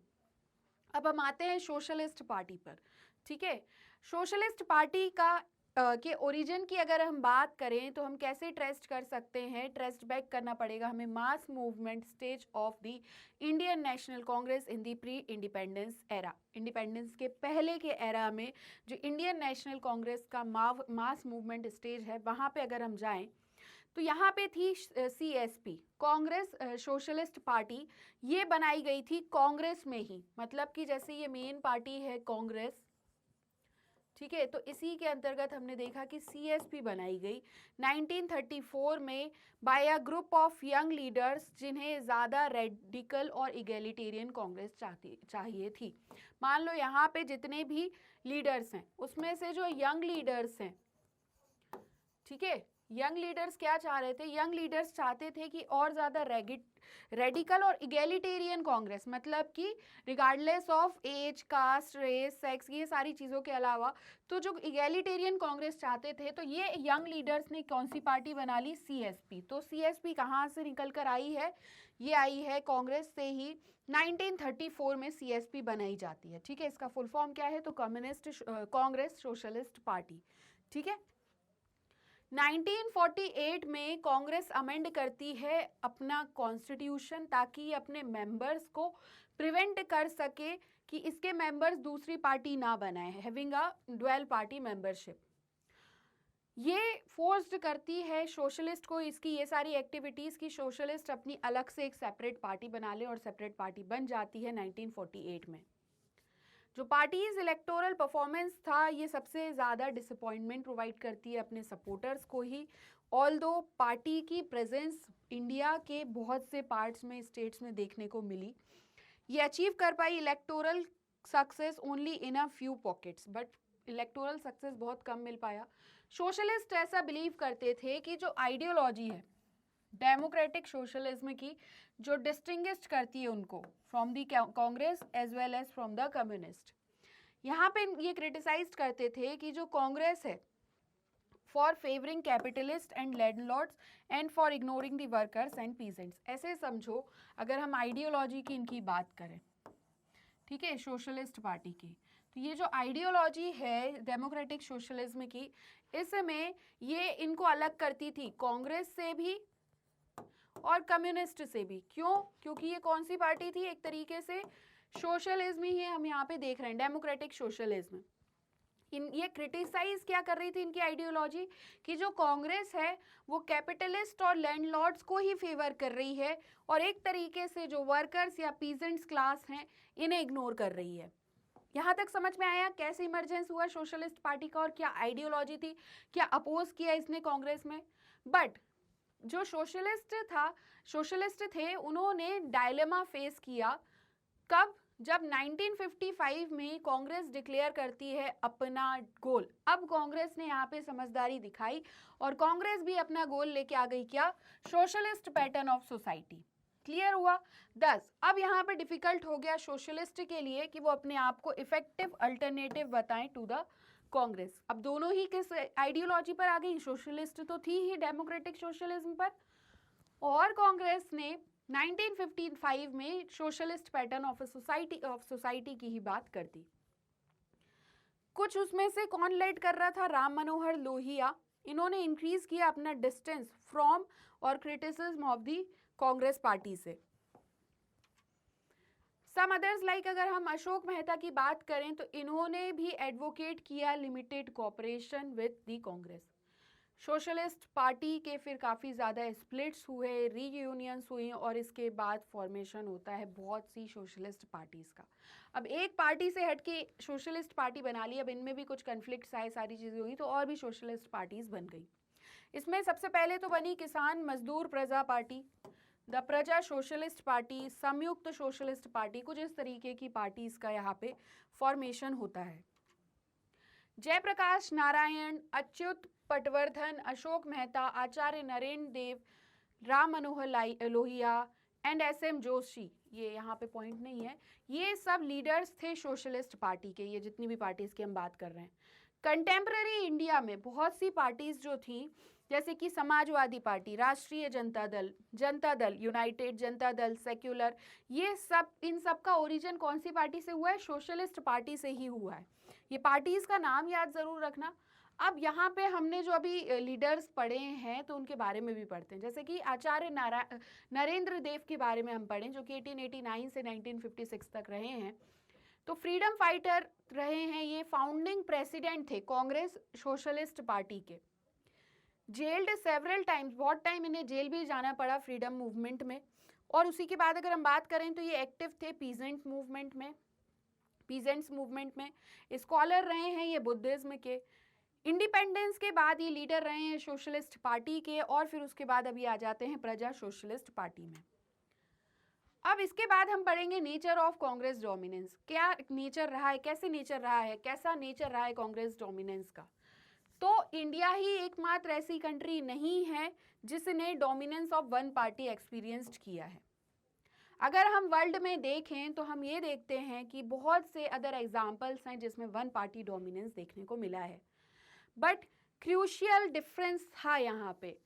अब हम आते हैं सोशलिस्ट पार्टी पर. ठीक है, सोशलिस्ट पार्टी का के ओरिजिन की अगर हम बात करें तो हम कैसे ट्रेस्ट कर सकते हैं, ट्रेस्ट बैक करना पड़ेगा हमें mass movement stage of the Indian national Congress in the pre independence era. Independence के पहले के एरा में जो इंडियन नेशनल कांग्रेस का मास मूवमेंट स्टेज है, वहाँ पे अगर हम जाएं तो यहाँ पे थी CSP, कांग्रेस सोशलिस्ट पार्टी. ये बनाई गई थी कांग्रेस में ही, मतलब कि जैसे ये मेन पार्टी है कांग्रेस, ठीक है, तो इसी के अंतर्गत हमने देखा कि CSP बनाई गई 1934 में by a group of young leaders, जिन्हें ज़्यादा रेडिकल और इगैलिटेरियन कांग्रेस चाहिए थी. मान लो यहाँ पे जितने भी लीडर्स हैं उसमें से जो यंग लीडर्स हैं, ठीक है, यंग लीडर्स क्या चाह रहे थे? यंग लीडर्स चाहते थे कि और ज़्यादा रेडिकल और इगैलिटेरियन कांग्रेस, मतलब कि regardless of age, caste, race, sex, ये सारी चीज़ों के अलावा तो जो इगैलिटेरियन कांग्रेस चाहते थे, तो ये यंग लीडर्स ने कौन सी पार्टी बना ली? CSP. तो CSP कहाँ से निकल कर आई है? ये आई है कांग्रेस से ही. 1934 में CSP बनाई जाती है. ठीक है, इसका फुल फॉर्म क्या है? तो कम्युनिस्ट कांग्रेस सोशलिस्ट पार्टी. ठीक है, 1948 में कांग्रेस अमेंड करती है अपना कॉन्स्टिट्यूशन ताकि अपने मेंबर्स को प्रिवेंट कर सके कि इसके मेंबर्स दूसरी पार्टी ना बनाए, having a dual party membership. ये फोर्स्ड करती है सोशलिस्ट को, इसकी ये सारी एक्टिविटीज़ की सोशलिस्ट अपनी अलग से एक सेपरेट पार्टी बना ले, और सेपरेट पार्टी बन जाती है 1948 में. जो पार्टीज इलेक्टोरल परफॉर्मेंस था, ये सबसे ज़्यादा डिसअपॉइंटमेंट प्रोवाइड करती है अपने सपोर्टर्स को ही. ऑल्दो पार्टी की प्रेजेंस इंडिया के बहुत से पार्ट्स में, स्टेट्स में देखने को मिली, ये अचीव कर पाई electoral success only in a few pockets, but electoral success बहुत कम मिल पाया. सोशलिस्ट ऐसा बिलीव करते थे कि जो आइडियोलॉजी है डेमोक्रेटिक सोशलिज्म की, जो डिस्टिंग्विश करती है उनको from the Congress as well as from the communist, यहाँ पे ये क्रिटिसाइज करते थे कि जो कांग्रेस है for favouring capitalist and landlords and for ignoring the workers and peasants. ऐसे समझो अगर हम आइडियोलॉजी की इनकी बात करें, ठीक है, सोशलिस्ट पार्टी की, तो ये जो आइडियोलॉजी है डेमोक्रेटिक सोशलिज्म की, इसमें ये इनको अलग करती थी कांग्रेस से भी और कम्युनिस्ट से भी. क्यों? क्योंकि ये कौन सी पार्टी थी? एक तरीके से सोशलिज्म ही है, हम यहाँ पे देख रहे हैं डेमोक्रेटिक सोशलिज्म. ये क्रिटिसाइज क्या कर रही थी इनकी आइडियोलॉजी, कि जो कांग्रेस है वो कैपिटलिस्ट और लैंडलॉर्ड्स को ही फेवर कर रही है, और एक तरीके से जो वर्कर्स या पीजेंट्स क्लास हैं इन्हें इग्नोर कर रही है. यहाँ तक समझ में आया कैसे इमरजेंस हुआ सोशलिस्ट पार्टी का और क्या आइडियोलॉजी थी, क्या अपोज किया इसने कांग्रेस में. बट जो सोशलिस्ट थे, उन्होंने डायलेमा फेस किया. कब? जब 1955 में कांग्रेस डिक्लेयर करती है अपना गोल, अब कांग्रेस ने यहाँ पे समझदारी दिखाई और कांग्रेस भी अपना गोल लेके आ गई, क्या? Socialist pattern of society. Clear हुआ? 10। अब यहाँ पे डिफिकल्ट हो गया सोशलिस्ट के लिए कि वो अपने आप को इफेक्टिव अल्टरनेटिव बताएं टू द कांग्रेस। अब दोनों ही किस आइडियोलॉजी पर आ गई? सोशलिस्ट तो थी ही डेमोक्रेटिक सोशलिज्म पर, और कांग्रेस ने 1955 में सोशलिस्ट पैटर्न ऑफ सोसाइटी की ही बात कर दी। कुछ उसमें से कौन लेड कर रहा था? राम मनोहर लोहिया। इन्होंने इंक्रीज किया अपना डिस्टेंस फ्रॉम और criticism of the Congress party से। सम अदर्स लाइक अगर हम अशोक मेहता की बात करें तो इन्होंने भी एडवोकेट किया limited cooperation with the Congress. Socialist party के फिर काफ़ी ज़्यादा स्प्लिट्स हुए, रीयूनियंस हुई और इसके बाद फॉर्मेशन होता है बहुत सी सोशलिस्ट पार्टीज़ का। अब एक पार्टी से हट के सोशलिस्ट पार्टी बना ली, अब इनमें भी कुछ कन्फ्लिक्ट्स आए, सारी चीज़ें हुई तो और भी सोशलिस्ट पार्टीज़ बन गई। इसमें सबसे पहले तो बनी किसान मजदूर प्रजा पार्टी, द प्रजा सोशलिस्ट पार्टी, संयुक्त सोशलिस्ट पार्टी, कुछ इस तरीके की पार्टीज़ का यहाँ पे फॉर्मेशन होता है। जयप्रकाश नारायण, अच्युत पटवर्धन, अशोक मेहता, आचार्य नरेंद्र देव, राम मनोहर लोहिया एंड SM जोशी, ये यहाँ पे पॉइंट नहीं है, ये सब लीडर्स थे सोशलिस्ट पार्टी के। ये जितनी भी पार्टीज की हम बात कर रहे हैं, कंटेम्प्रेरी इंडिया में बहुत सी पार्टीज जो थी, जैसे कि समाजवादी पार्टी, राष्ट्रीय जनता दल, यूनाइटेड जनता दल, सेक्युलर, ये सब, इन सब का ओरिजिन कौन सी पार्टी से हुआ है? सोशलिस्ट पार्टी से ही हुआ है। ये पार्टीज का नाम याद जरूर रखना। अब यहाँ पे हमने जो अभी लीडर्स पढ़े हैं तो उनके बारे में भी पढ़ते हैं, जैसे कि आचार्य नरेंद्र देव के बारे में हम पढ़ें, जो कि 1889 से 1956 तक रहे हैं। तो फ्रीडम फाइटर रहे हैं, ये फाउंडिंग प्रेसिडेंट थे कांग्रेस सोशलिस्ट पार्टी के। जेल्ड सेवरल टाइम्स, बहुत टाइम इन्हें जेल भी जाना पड़ा फ्रीडम मूवमेंट में। और उसी के बाद अगर हम बात करें तो ये एक्टिव थे पीजेंट्स मूवमेंट में। स्कॉलर रहे हैं ये बुद्धिज्म के। इंडिपेंडेंस के बाद ये लीडर रहे हैं सोशलिस्ट पार्टी के, और फिर उसके बाद अभी आ जाते हैं प्रजा सोशलिस्ट पार्टी में। अब इसके बाद हम पढ़ेंगे नेचर ऑफ कांग्रेस डोमिनेंस। क्या नेचर रहा है, कैसे नेचर रहा है, कैसा नेचर रहा है कांग्रेस डोमिनेंस का। तो इंडिया ही एकमात्र ऐसी कंट्री नहीं है जिसने dominance of one party experienced किया है। अगर हम वर्ल्ड में देखें तो हम ये देखते हैं कि बहुत से अदर एग्जाम्पल्स हैं जिसमें वन पार्टी डोमिनेंस देखने को मिला है, बट क्रूशियल डिफरेंस था यहाँ पे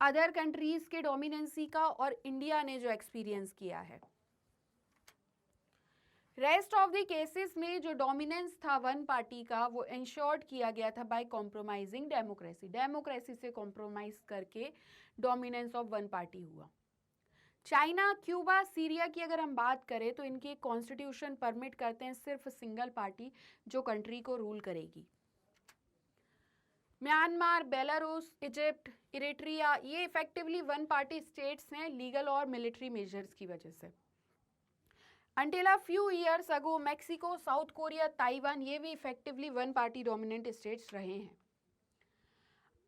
अदर कंट्रीज के डोमिनेंसी का और इंडिया ने जो एक्सपीरियंस किया है। रेस्ट ऑफ द केसेस में जो डोमिनेंस था वन पार्टी का वो इंश्योर्ड किया गया था बाय कॉम्प्रोमाइजिंग डेमोक्रेसी से कॉम्प्रोमाइज करके डोमिनेंस ऑफ वन पार्टी हुआ। चाइना, क्यूबा, सीरिया की अगर हम बात करें तो इनके कॉन्स्टिट्यूशन परमिट करते हैं सिर्फ सिंगल पार्टी जो कंट्री को रूल करेगी। म्यांमार, बेलारूस, इजिप्ट, इरिट्रिया, ये इफेक्टिवली वन पार्टी स्टेट्स हैं लीगल और मिलिट्री मेजर्स की वजह से। Until a few years ago, Mexico, south Korea, Taiwan, ये भी effectively one party dominant states रहे हैं।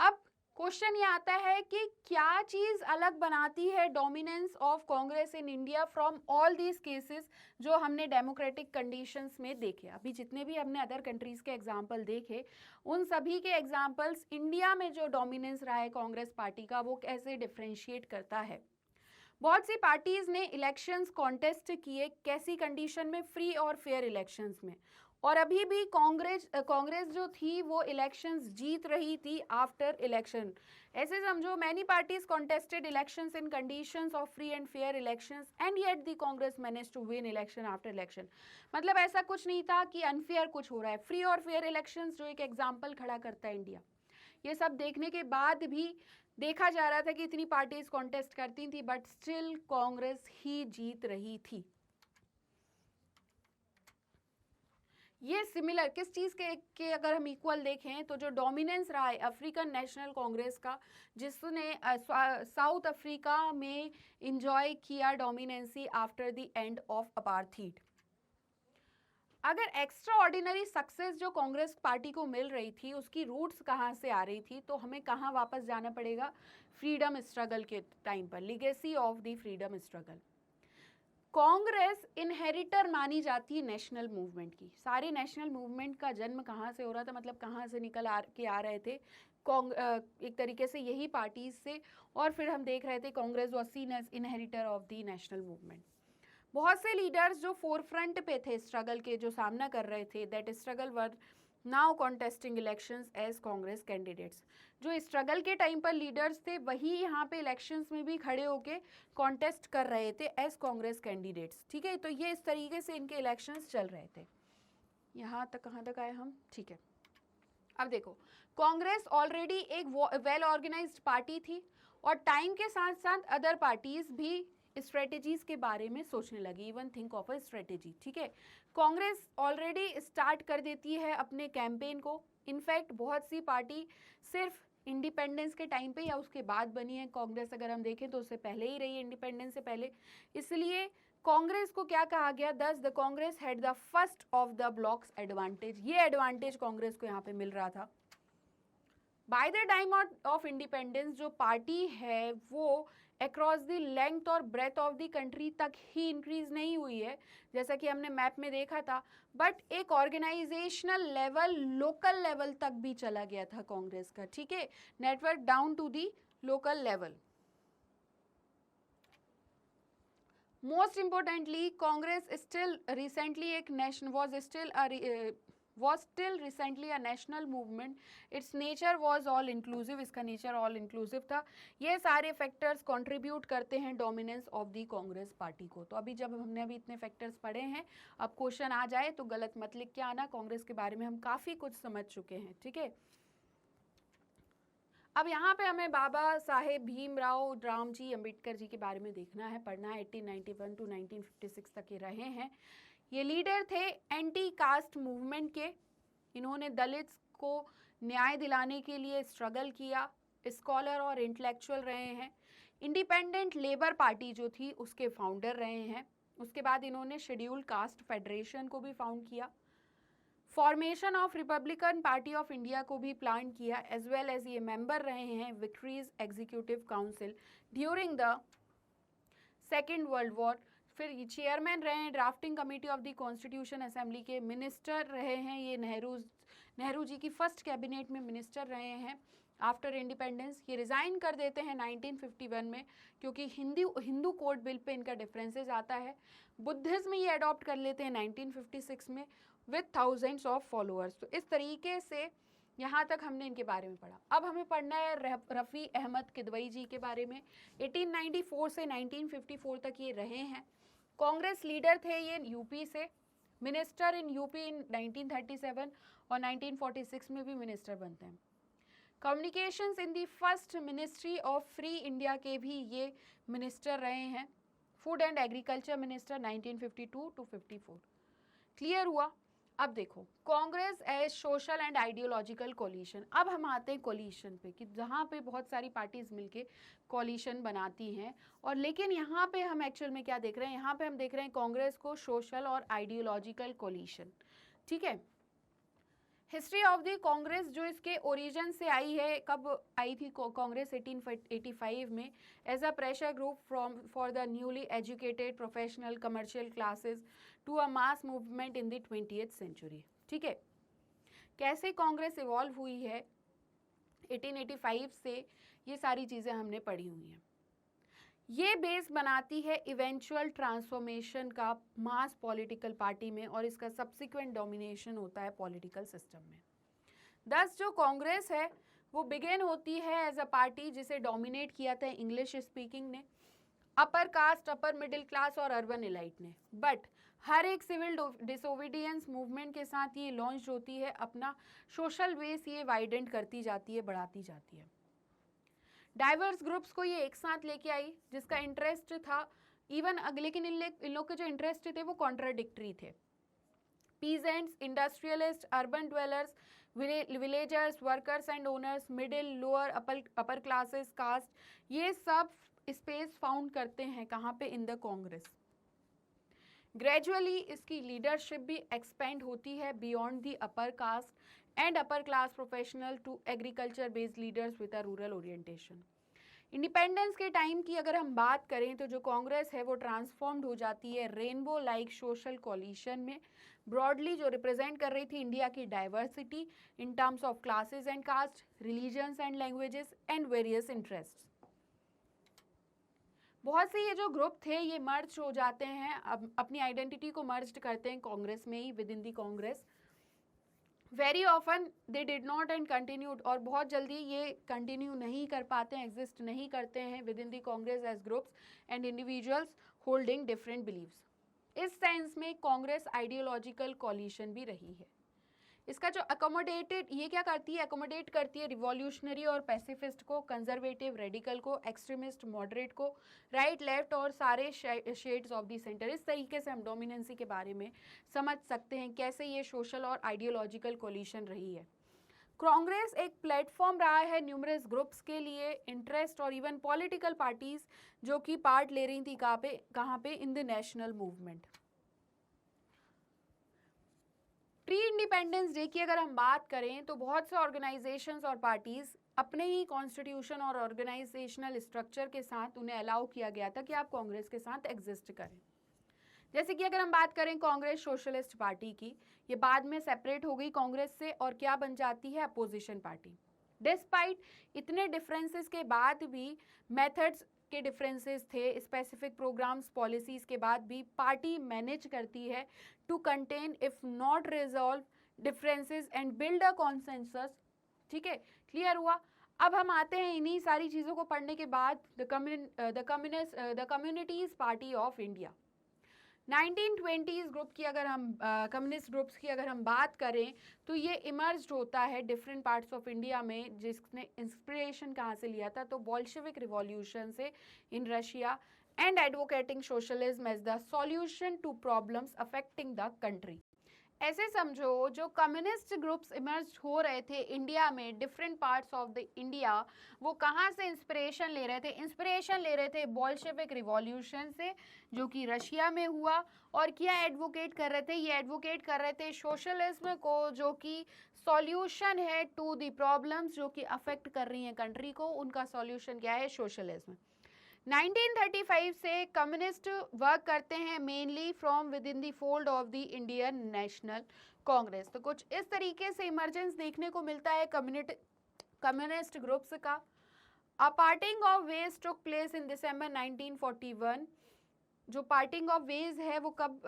अब क्वेश्चन ये आता है कि क्या चीज अलग बनाती है dominance of Congress in India from all these cases जो हमने डेमोक्रेटिक कंडीशंस में देखे। अभी जितने भी हमने अदर कंट्रीज के एग्जांपल देखे, उन सभी के एग्जांपल्स इंडिया में जो डोमिनेंस रहा है कांग्रेस पार्टी का वो कैसे डिफ्रेंशिएट करता है। बहुत सी पार्टीज ने इलेक्शंस कॉन्टेस्ट किए, कैसी कंडीशन में? फ्री और फेयर इलेक्शंस में। और अभी भी कांग्रेस जो थी वो इलेक्शंस जीत रही थी आफ्टर इलेक्शन। ऐसे समझो many parties contested elections in conditions of free and fair elections and yet the Congress managed to win election after election. मतलब ऐसा कुछ नहीं था कि अनफेयर कुछ हो रहा है। फ्री और फेयर इलेक्शंस जो एक एग्जाम्पल खड़ा करता है इंडिया, ये सब देखने के बाद भी देखा जा रहा था कि इतनी पार्टीज कॉन्टेस्ट करती थी बट स्टिल कांग्रेस ही जीत रही थी। ये सिमिलर किस चीज के अगर हम इक्वल देखें तो जो डोमिनेंस रहा है अफ्रीकन नेशनल कांग्रेस का, जिसने साउथ अफ्रीका में इंजॉय किया dominancy after the end of apartheid. अगर एक्स्ट्रा ऑर्डिनरी सक्सेस जो कांग्रेस पार्टी को मिल रही थी उसकी रूट्स कहाँ से आ रही थी, तो हमें कहाँ वापस जाना पड़ेगा? फ्रीडम स्ट्रगल के टाइम पर, legacy of the freedom struggle. Congress inheritor मानी जाती है नेशनल मूवमेंट की। सारे नेशनल मूवमेंट का जन्म कहाँ से हो रहा था, मतलब कहाँ से निकल के आ रहे थे, एक तरीके से यही पार्टीज से। और फिर हम देख रहे थे Congress was seen as inheritor of the national movement. बहुत से लीडर्स जो फोरफ्रंट पे थे स्ट्रगल के, जो सामना कर रहे थे, that struggle were now contesting elections as Congress candidates. जो स्ट्रगल के टाइम पर लीडर्स थे वही यहाँ पे इलेक्शंस में भी खड़े होके कॉन्टेस्ट कर रहे थे एज कांग्रेस कैंडिडेट्स। ठीक है, तो ये इस तरीके से इनके इलेक्शंस चल रहे थे। यहाँ तक कहाँ तक आए हम? ठीक है, अब देखो, कांग्रेस ऑलरेडी एक वेल ऑर्गेनाइज्ड पार्टी थी और टाइम के साथ साथ अदर पार्टीज भी स्ट्रेटेजीज के बारे में सोचने लगी, even think of a strategy. ठीक है, कांग्रेस ऑलरेडी स्टार्ट कर देती है अपने कैंपेन को। इनफैक्ट बहुत सी पार्टी सिर्फ इंडिपेंडेंस के टाइम पे या उसके बाद बनी है। कांग्रेस अगर हम देखें तो उससे पहले ही रही है, इंडिपेंडेंस से पहले। इसलिए कांग्रेस को क्या कहा गया, दस the Congress had the first of the blocks advantage. ये एडवांटेज कांग्रेस को यहाँ पे मिल रहा था। By the time of independence जो पार्टी है वो अक्रॉस द लेंथ और ब्रेथ ऑफ द कंट्री तक ही इंक्रीज नहीं हुई है, जैसा कि हमने मैप में देखा था, बट एक ऑर्गेनाइजेशनल लेवल, लोकल लेवल तक भी चला गया था कांग्रेस का। ठीक है, network down to the local level. Most importantly Congress still recently एक nation was still recently a national movement. Its nature was all inclusive, इसका नेचर ऑल इंक्लूसिव था। ये सारे फैक्टर्स कंट्रीब्यूट करते हैं dominance of the Congress party को। तो अभी जब हमने अभी इतने फैक्टर्स पढ़े हैं, अब क्वेश्चन आ जाए तो गलत मत लिख के आना, कांग्रेस के बारे में हम काफ़ी कुछ समझ चुके हैं। ठीक है, अब यहाँ पे हमें बाबा साहेब भीमराव रामजी अंबेडकर जी के बारे में देखना है, पढ़ना है। 1891 टू 1956 तक ये रहे हैं। ये लीडर थे एंटी कास्ट मूवमेंट के। इन्होंने दलित्स को न्याय दिलाने के लिए स्ट्रगल किया। स्कॉलर और इंटेलेक्चुअल रहे हैं। इंडिपेंडेंट लेबर पार्टी जो थी उसके फाउंडर रहे हैं। उसके बाद इन्होंने शेड्यूल्ड कास्ट फेडरेशन को भी फाउंड किया। Formation of Republican party of India को भी प्लान किया, एज वेल एज ये मेंबर रहे हैं victories executive council during the second world war. फिर ये चेयरमैन रहे हैं drafting committee of the constitution assembly के। मिनिस्टर रहे हैं ये नेहरू जी की फर्स्ट कैबिनेट में मिनिस्टर रहे हैं आफ्टर इंडिपेंडेंस। ये रिज़ाइन कर देते हैं 1951 में, क्योंकि हिंदू कोड बिल पे इनका डिफरेंसेस आता है। बुद्धिज्म ये अडॉप्ट कर लेते हैं 1956 में विथ थाउजेंड्स ऑफ फॉलोअर्स। तो इस तरीके से यहाँ तक हमने इनके बारे में पढ़ा। अब हमें पढ़ना है रफ़ी अहमद किदवई जी के बारे में। 1894 से 1954 तक ये रहे हैं। कांग्रेस लीडर थे ये यूपी से, मिनिस्टर इन यूपी इन 1937 और 1946 में भी मिनिस्टर बनते हैं। Communications in the first ministry of free India के भी ये मिनिस्टर रहे हैं। Food and agriculture minister 1952 to 54। Clear हुआ? अब देखो, Congress as social and ideological coalition. अब हम आते हैं कोलिशन पे, कि जहाँ पे बहुत सारी पार्टीज मिलके कोलिशन बनाती हैं। और लेकिन यहाँ पे हम एक्चुअल में क्या देख रहे हैं, यहाँ पे हम देख रहे हैं कांग्रेस को सोशल और आइडियोलॉजिकल कोलिशन। ठीक है, हिस्ट्री ऑफ द कांग्रेस जो इसके ओरिजिन से आई है, कब आई थी कांग्रेस? 1885 में, as a pressure group for the newly educated professional commercial classes to a mass movement in the 20th century. ठीक है, कैसे कांग्रेस इवॉल्व हुई है 1885 से, ये सारी चीज़ें हमने पढ़ी हुई हैं। ये बेस बनाती है इवेंचुअल ट्रांसफॉर्मेशन का मास पॉलिटिकल पार्टी में, और इसका सब्सिक्वेंट डोमिनेशन होता है पॉलिटिकल सिस्टम में। दस जो कांग्रेस है वो बिगेन होती है एज अ पार्टी जिसे डोमिनेट किया था इंग्लिश स्पीकिंग ने, upper caste, upper middle class और अर्बन एलाइट ने। बट हर एक सिविल डिसोबीडियंस मूवमेंट के साथ ये लॉन्च होती है, अपना सोशल बेस ये वाइडेंट करती जाती है, बढ़ाती जाती है। डाइवर्स ग्रुप्स को ये एक साथ लेके आई जिसका इंटरेस्ट था इवन, लेकिन इन लोग के जो इंटरेस्ट थे वो कॉन्ट्राडिक्टरी थे। Peasants, industrialist, urban dwellers, villagers, workers and owners, middle, lower, upper classes, caste, ये सब स्पेस फाउंड करते हैं कहाँ पे? In the Congress. ग्रेजुअली इसकी लीडरशिप भी एक्सपेंड होती है beyond the upper caste and upper class professional to agriculture based leaders with a rural orientation. Independence के टाइम की अगर हम बात करें तो जो कांग्रेस है वो ट्रांसफॉर्म्ड हो जाती है रेनबो लाइक सोशल कोलिशन में, ब्रॉडली जो रिप्रेजेंट कर रही थी इंडिया की diversity in terms of classes and caste, religions and languages and various interests. बहुत से ये जो ग्रुप थे ये मर्ज हो जाते हैं, अब अपनी आइडेंटिटी को मर्ज करते हैं कांग्रेस में ही, with in the Congress. Very often they did not end continued, और बहुत जल्दी ये कंटिन्यू नहीं कर पाते हैं, एग्जिस्ट नहीं करते हैं with in the Congress as groups and individuals holding different beliefs. इस सेंस में कांग्रेस आइडियोलॉजिकल कॉलिशन भी रही है। इसका जो अकोमोडेटेड, ये क्या करती है, अकोमोडेट करती है रिवॉल्यूशनरी और पैसिफिस्ट को, कंजर्वेटिव रेडिकल को, एक्सट्रीमिस्ट मॉडरेट को, राइट लेफ्ट और सारे शेड्स ऑफ द सेंटर। इस तरीके से हम डोमिनेंसी के बारे में समझ सकते हैं कैसे ये सोशल और आइडियोलॉजिकल कोलिशन रही है। कांग्रेस एक प्लेटफॉर्म रहा है न्यूमरस ग्रुप्स के लिए, इंटरेस्ट और इवन पॉलिटिकल पार्टीज जो कि पार्ट ले रही थी कहाँ पे in the national movement. Pre independence day की अगर हम बात करें तो बहुत से ऑर्गेनाइजेशंस और पार्टीज अपने ही कॉन्स्टिट्यूशन और ऑर्गेनाइजेशनल स्ट्रक्चर के साथ उन्हें अलाउ किया गया था कि आप कांग्रेस के साथ एग्जिस्ट करें। जैसे कि अगर हम बात करें कांग्रेस सोशलिस्ट पार्टी की, ये बाद में सेपरेट हो गई कांग्रेस से और क्या बन जाती है, अपोजिशन पार्टी। डिस्पाइट इतने डिफरेंसेस के बाद भी, मेथड्स के डिफरेंसेस थे, स्पेसिफिक प्रोग्राम्स पॉलिसीज के बाद भी पार्टी मैनेज करती है to contain if not resolve differences and build a consensus. ठीक है, क्लियर हुआ। अब हम आते हैं इन्हीं सारी चीज़ों को पढ़ने के बाद the communities party of India. 1920s group की अगर हम कम्युनिस्ट ग्रुप्स की अगर हम बात करें तो ये इमर्ज होता है डिफरेंट पार्ट्स ऑफ इंडिया में, जिसने इंस्पिरेशन कहाँ से लिया था, तो बॉल्शेविक रिवॉल्यूशन से in Russia, and advocating socialism as the solution to problems affecting the country. ऐसे समझो जो कम्युनिस्ट ग्रुप्स इमर्ज हो रहे थे इंडिया में, different parts of the India, वो कहाँ से इंस्पिरेशन ले रहे थे, इंस्पिरेशन ले रहे थे बॉल्शेविक रिवॉल्यूशन से जो कि रशिया में हुआ, और क्या एडवोकेट कर रहे थे, ये एडवोकेट कर रहे थे सोशलिज्म को जो कि सॉल्यूशन है टू द प्रॉब्लम्स जो कि अफेक्ट कर रही हैं कंट्री को, उनका सॉल्यूशन क्या है, सोशलिज्म। 1935 से कम्युनिस्ट वर्क करते हैं mainly from with in the fold of the Indian national Congress. तो कुछ इस तरीके से इमरजेंस देखने को मिलता है कम्युनिस्ट ग्रुप्स का। A parting of ways took place in December 1941। जो पार्टिंग ऑफ वेज है वो कब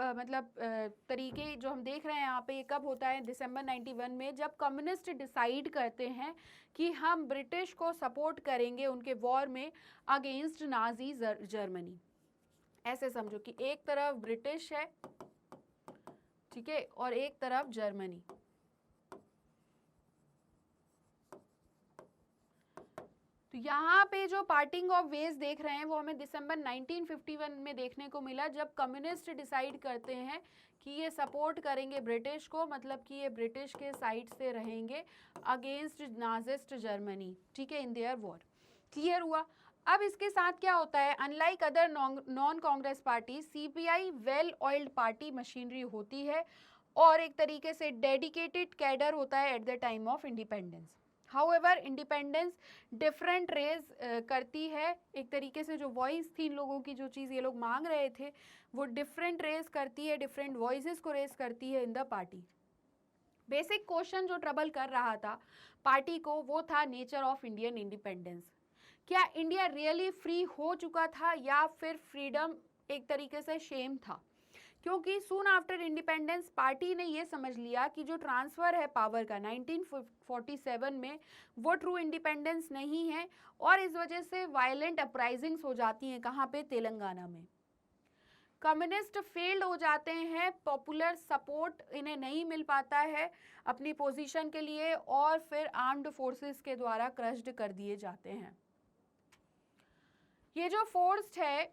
तरीके जो हम देख रहे हैं यहाँ पे, ये कब होता है, दिसंबर 91 में, जब कम्युनिस्ट डिसाइड करते हैं कि हम ब्रिटिश को सपोर्ट करेंगे उनके वॉर में अगेंस्ट नाजी जर्मनी। ऐसे समझो कि एक तरफ ब्रिटिश है, ठीक है, और एक तरफ जर्मनी। तो यहाँ पे जो पार्टिंग ऑफ वेज देख रहे हैं वो हमें दिसंबर 1951 में देखने को मिला, जब कम्युनिस्ट डिसाइड करते हैं कि ये सपोर्ट करेंगे ब्रिटिश को, मतलब कि ये ब्रिटिश के साइड से रहेंगे अगेंस्ट नाजिस्ट जर्मनी, ठीक है, इन देयर वॉर। क्लियर हुआ। अब इसके साथ क्या होता है, unlike other non Congress party, CPI well oiled party machinery होती है और एक तरीके से डेडिकेटेड कैडर होता है at the time of independence. However independence different raise करती है, एक तरीके से जो वॉइस थी इन लोगों की, जो चीज़ ये लोग मांग रहे थे वो डिफरेंट रेज करती है, डिफरेंट वॉइसेस को रेज करती है in the party. Basic question जो ट्रबल कर रहा था पार्टी को वो था नेचर ऑफ इंडियन इंडिपेंडेंस। क्या इंडिया रियली फ्री हो चुका था या फिर फ्रीडम एक तरीके से शेम था? क्योंकि सून आफ्टर इंडिपेंडेंस पार्टी ने ये समझ लिया कि जो ट्रांसफ़र है पावर का 1947 में वो ट्रू इंडिपेंडेंस नहीं है, और इस वजह से वायलेंट अपराइजिंग्स हो जाती हैं, कहाँ पे, तेलंगाना में। कम्युनिस्ट फेल्ड हो जाते हैं, पॉपुलर सपोर्ट इन्हें नहीं मिल पाता है अपनी पोजीशन के लिए, और फिर आर्म्ड फोर्सेस के द्वारा क्रश्ड कर दिए जाते हैं। ये जो फोर्स्ड है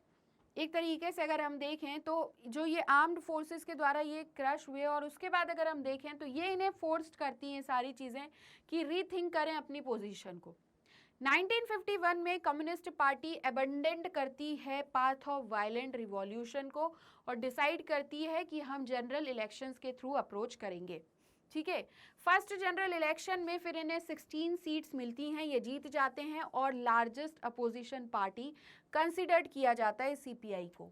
एक तरीके से अगर हम देखें तो जो ये आर्म्ड फोर्सेस के द्वारा ये क्रश हुए, और उसके बाद अगर हम देखें तो ये इन्हें फोर्स्ड करती हैं सारी चीज़ें कि रीथिंक करें अपनी पोजीशन को। 1951 में कम्युनिस्ट पार्टी अबंडेंट करती है पाथ ऑफ वायलेंट रिवॉल्यूशन को और डिसाइड करती है कि हम जनरल इलेक्शंस के थ्रू अप्रोच करेंगे। ठीक है। फर्स्ट जनरल इलेक्शन में फिर इन्हें 16 सीट्स मिलती हैं, ये जीत जाते हैं और लार्जेस्ट अपोजिशन पार्टी कंसिडर्ड किया जाता है सीपीआई को।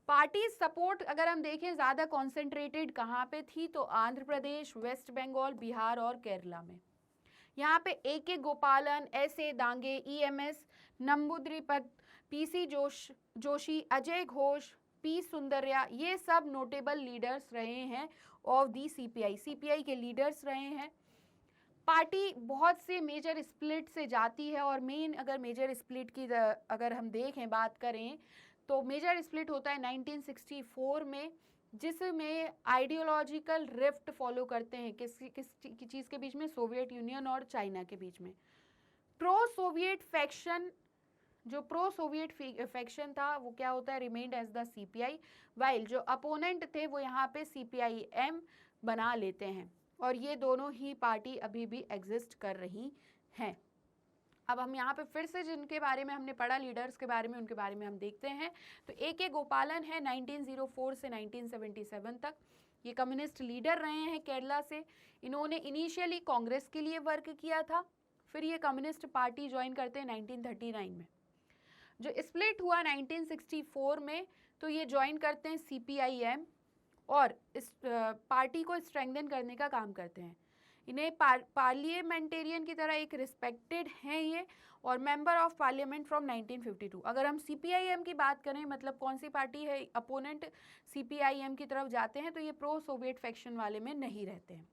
पार्टी सपोर्ट अगर हम देखें ज़्यादा कॉन्सेंट्रेटेड कहाँ पे थी, तो आंध्र प्रदेश, वेस्ट बंगाल, बिहार और केरला में। यहाँ पे AK गोपालन, SA Dange, EMS नंबूद्रिपद, PC Joshi, Ajay Ghosh, P सुंदरया, ये सब नोटेबल लीडर्स रहे हैं ऑफ दी सीपीआई के लीडर्स रहे हैं। पार्टी बहुत से मेजर स्प्लिट से जाती है और मेन अगर मेजर स्प्लिट की अगर हम देखें बात करें तो मेजर स्प्लिट होता है 1964 में, जिसमें आइडियोलॉजिकल रिफ्ट फॉलो करते हैं किस चीज़ के बीच में, सोवियत यूनियन और चाइना के बीच में। प्रो सोवियत फैक्शन, जो प्रो सोवियत फैक्शन था वो क्या होता है, remained as the CPI, while जो अपोनेंट थे वो यहाँ पे CPIM बना लेते हैं और ये दोनों ही पार्टी अभी भी एग्जिस्ट कर रही हैं। अब हम यहाँ पे फिर से जिनके बारे में हमने पढ़ा लीडर्स के बारे में, उनके बारे में हम देखते हैं। तो AK गोपालन है 1904 से 1977 तक, ये कम्युनिस्ट लीडर रहे हैं केरला से। इन्होंने इनिशियली कांग्रेस के लिए वर्क किया था, फिर ये कम्युनिस्ट पार्टी ज्वाइन करते हैं 1939 में। जो स्प्लिट हुआ 1964 में, तो ये ज्वाइन करते हैं CPIM और इस पार्टी को स्ट्रेंथन करने का काम करते हैं। इन्हें पार्लियामेंटेरियन की तरह एक रिस्पेक्टेड हैं ये, और मेंबर ऑफ पार्लियामेंट फ्रॉम 1952। अगर हम CPIM की बात करें, मतलब कौन सी पार्टी है अपोनेंट CPIM की तरफ जाते हैं, तो ये प्रो सोवियत फैक्शन वाले में नहीं रहते हैं।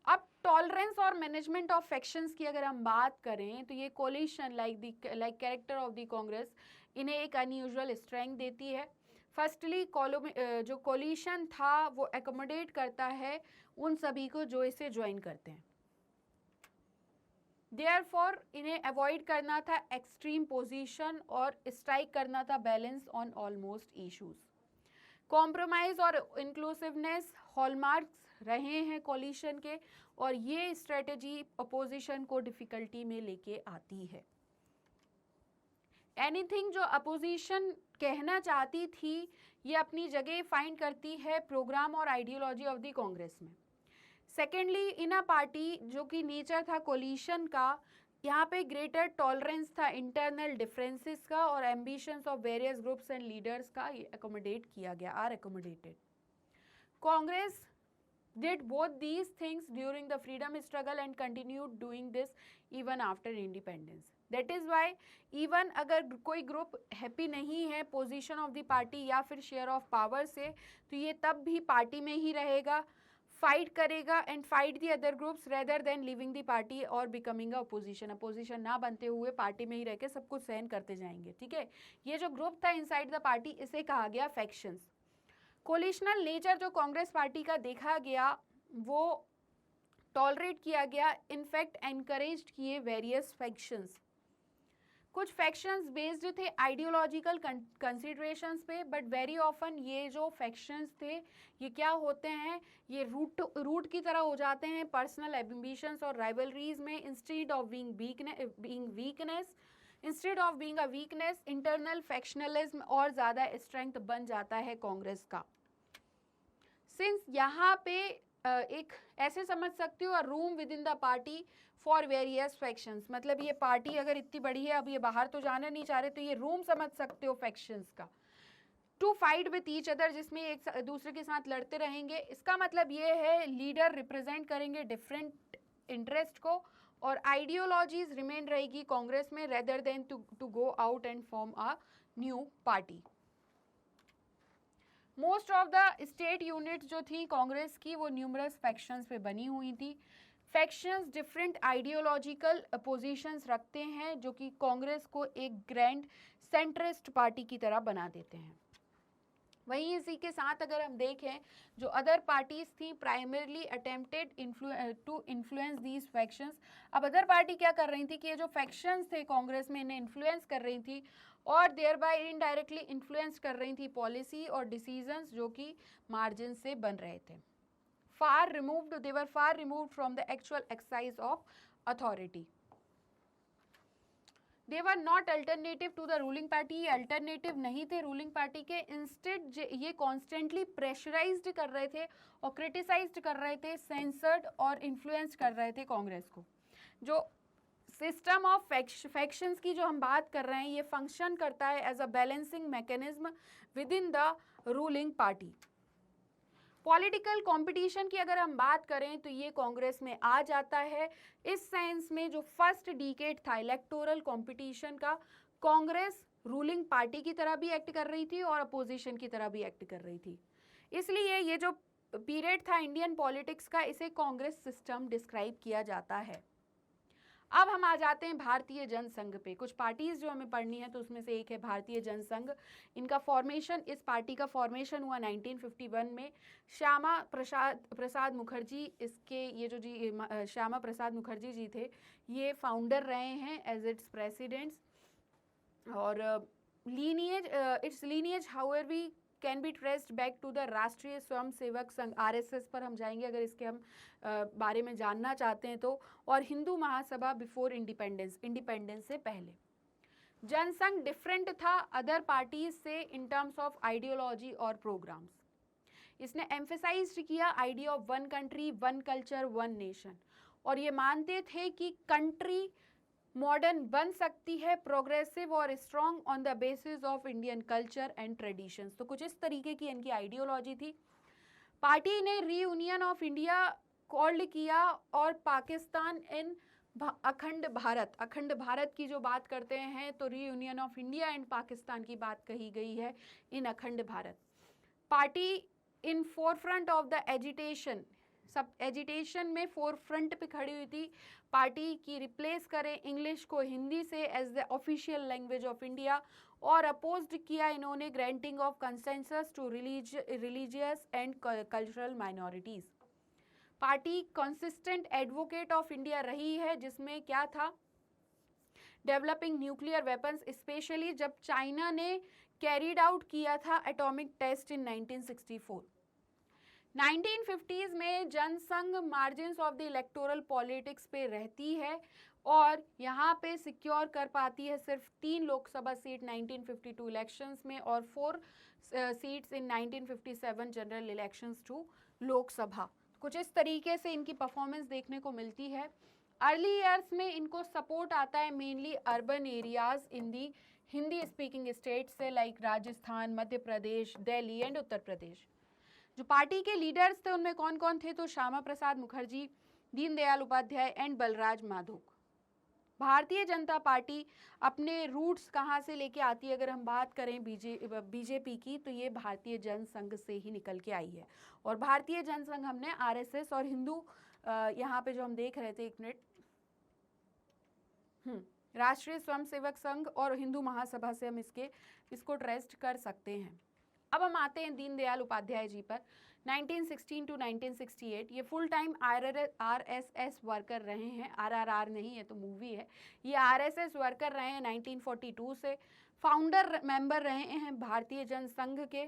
अब टॉलरेंस और मैनेजमेंट ऑफ फैक्शंस की अगर हम बात करें, तो ये coalition like character of the Congress इन्हें एक अनयूजुअल स्ट्रेंथ देती है। फर्स्टली जो कोलिशन था वो एकोमोडेट करता है उन सभी को जो इसे ज्वाइन करते हैं। देयरफॉर इन्हें अवॉइड करना था एक्सट्रीम पोजीशन और स्ट्राइक करना था balance on almost issues. Compromise और इंक्लूसिवनेस हॉलमार्क्स रहे हैं कोलिशन के, और ये स्ट्रेटेजी अपोजिशन को डिफिकल्टी में लेके आती है। एनीथिंग जो अपोजिशन कहना चाहती थी ये अपनी जगह फाइंड करती है प्रोग्राम और आइडियोलॉजी ऑफ द कांग्रेस में। सेकेंडली इन अ पार्टी, जो कि नेचर था कोलिशन का, यहाँ पे ग्रेटर टॉलरेंस था इंटरनल डिफरेंसेस का, और ambitions of various groups and leaders का ये एकोमोडेट किया गया, are accommodated. Congress did both these things during the freedom struggle and continued doing this even after independence. That is why even अगर कोई ग्रुप हैप्पी नहीं है पोजीशन ऑफ द पार्टी या फिर शेयर ऑफ पावर से, तो ये तब भी पार्टी में ही रहेगा, फाइट करेगा and fight the other groups rather than living the party और बिकमिंग अपोजिशन। अपोजिशन ना बनते हुए पार्टी में ही रह के सब कुछ सहन करते जाएंगे। ठीक है, ये जो ग्रुप था इनसाइड द पार्टी, इसे कहा गया फैक्शंस। कोलिशनल नेचर जो कांग्रेस पार्टी का देखा गया वो टॉलरेट किया गया, इनफैक्ट एनकरेज्ड किए वेरियस फैक्शंस। कुछ फैक्शंस बेस्ड थे आइडियोलॉजिकल कंसिडरेशंस पे, बट वेरी ऑफन ये जो फैक्शंस थे ये क्या होते हैं, ये रूट की तरह हो जाते हैं पर्सनल एम्बिशंस और राइवलरीज में। Instead of being a weakness internal factionalism और ज़्यादा स्ट्रेंथ बन जाता है कांग्रेस का। सिंस यहाँ पे एक ऐसे समझ सकते हो room with in the party for various factions, मतलब ये पार्टी अगर इतनी बड़ी है, अब ये बाहर तो जाना नहीं चाह रहे, तो ये रूम समझ सकते हो फैक्शंस का। To fight with each other, जिसमें एक दूसरे के साथ लड़ते रहेंगे। इसका मतलब ये है लीडर रिप्रेजेंट करेंगे डिफरेंट इंटरेस्ट को, और आइडियोलॉजीज रिमेन रहेगी कांग्रेस में rather than to go out and form a new party. Most of the state unit जो थी कांग्रेस की वो न्यूमरस फैक्शंस पे बनी हुई थी। फैक्शंस डिफरेंट आइडियोलॉजिकल पोजीशंस रखते हैं जो कि कांग्रेस को एक ग्रैंड सेंट्रिस्ट पार्टी की तरह बना देते हैं। वहीं इसी के साथ अगर हम देखें जो अदर पार्टीज थी primarily attempted to influence these factions. अब अदर पार्टी क्या कर रही थी कि ये जो फैक्शंस थे कांग्रेस में इन्हें इन्फ्लुएंस कर रही थी और देयर बाय इनडायरेक्टली इन्फ्लुएंस कर रही थी पॉलिसी और डिसीजंस जो कि मार्जिन से बन रहे थे। they were far removed from the actual exercise of authority. They were not alternative to the ruling party, ये अल्टरनेटिव नहीं थे रूलिंग पार्टी के, इंस्टेड ये कॉन्स्टेंटली प्रेशराइज्ड कर रहे थे और क्रिटिसाइज्ड कर रहे थे, सेंसर्ड और इन्फ्लुएंस कर रहे थे कांग्रेस को। जो सिस्टम ऑफ फैक्शंस की जो हम बात कर रहे हैं, ये फंक्शन करता है as a balancing mechanism within the ruling party. Political competition की अगर हम बात करें तो ये कांग्रेस में आ जाता है। इस सेंस में जो फर्स्ट डिकेड था इलेक्टोरल कंपटीशन का, कांग्रेस रूलिंग पार्टी की तरह भी एक्ट कर रही थी और अपोजिशन की तरह भी एक्ट कर रही थी। इसलिए ये जो पीरियड था इंडियन पॉलिटिक्स का, इसे कांग्रेस सिस्टम डिस्क्राइब किया जाता है। अब हम आ जाते हैं भारतीय जनसंघ पे। कुछ पार्टीज जो हमें पढ़नी है तो उसमें से एक है भारतीय जनसंघ। इनका फॉर्मेशन, इस पार्टी का फॉर्मेशन हुआ 1951 में। श्यामा प्रसाद मुखर्जी इसके, ये जो जी श्यामा प्रसाद मुखर्जी जी थे, ये फाउंडर रहे हैं एज इट्स प्रेसिडेंट्स। और its lineage however we can be traced back to the Rashtriya Swayam Sevak Sangh, RSS पर हम जाएंगे अगर इसके हम बारे में जानना चाहते हैं तो। और Hindu Mahasabha before independence, independence से पहले। जनसंघ डिफरेंट था अदर पार्टीज से इन टर्म्स ऑफ आइडियोलॉजी और प्रोग्राम्स। इसने एम्फेसाइज किया idea of one country one culture one nation, और ये मानते थे कि कंट्री मॉडर्न बन सकती है, प्रोग्रेसिव और strong on the basis of Indian culture and traditions. तो कुछ इस तरीके की इनकी आइडियोलॉजी थी। पार्टी ने रीयूनियन ऑफ इंडिया कॉल्ड किया और पाकिस्तान इन अखंड भारत, अखंड भारत की जो बात करते हैं तो reunion of India and Pakistan की बात कही गई है इन अखंड Bharat. Party in forefront of the agitation, सब एजिटेशन में फोर फ्रंट पे खड़ी हुई थी। पार्टी की रिप्लेस करें इंग्लिश को हिंदी से as the official language of India, और अपोज्ड किया इन्होंने granting of consensus to religious and cultural minorities. Party consistent advocate of India रही है, जिसमें क्या था, डेवलपिंग न्यूक्लियर वेपन्स, स्पेशली जब चाइना ने कैरिड आउट किया था एटॉमिक टेस्ट इन 1964। 1950s में Jansangh margins of the electoral politics पे रहती है और यहाँ पे सिक्योर कर पाती है सिर्फ 3 लोकसभा सीट 1952 इलेक्शंस में और 4 seats in 1957 general elections to Lok Sabha. कुछ इस तरीके से इनकी परफॉर्मेंस देखने को मिलती है। अर्ली ईयर्स में इनको सपोर्ट आता है mainly urban areas in the Hindi speaking states से, लाइक राजस्थान, मध्य प्रदेश, दिल्ली एंड उत्तर प्रदेश। जो पार्टी के लीडर्स थे उनमें कौन कौन थे, तो श्यामा प्रसाद मुखर्जी, दीनदयाल उपाध्याय एंड बलराज माधोक। भारतीय जनता पार्टी अपने रूट्स कहाँ से लेके आती है, अगर हम बात करें बीजेपी की, तो ये भारतीय जनसंघ से ही निकल के आई है। और भारतीय जनसंघ हमने RSS और हिंदू, यहाँ पे जो हम देख रहे थे, एक मिनट, राष्ट्रीय स्वयंसेवक संघ और हिंदू महासभा से हम इसको ट्रेस्ट कर सकते हैं। अब हम आते हैं दीनदयाल उपाध्याय जी पर। 1916 टू 1968 ये फुल टाइम RSS वर्कर रहे हैं, RRR नहीं है तो मूवी है, ये RSS वर्कर रहे हैं 1942 से। फाउंडर मेंबर रहे हैं भारतीय जनसंघ के,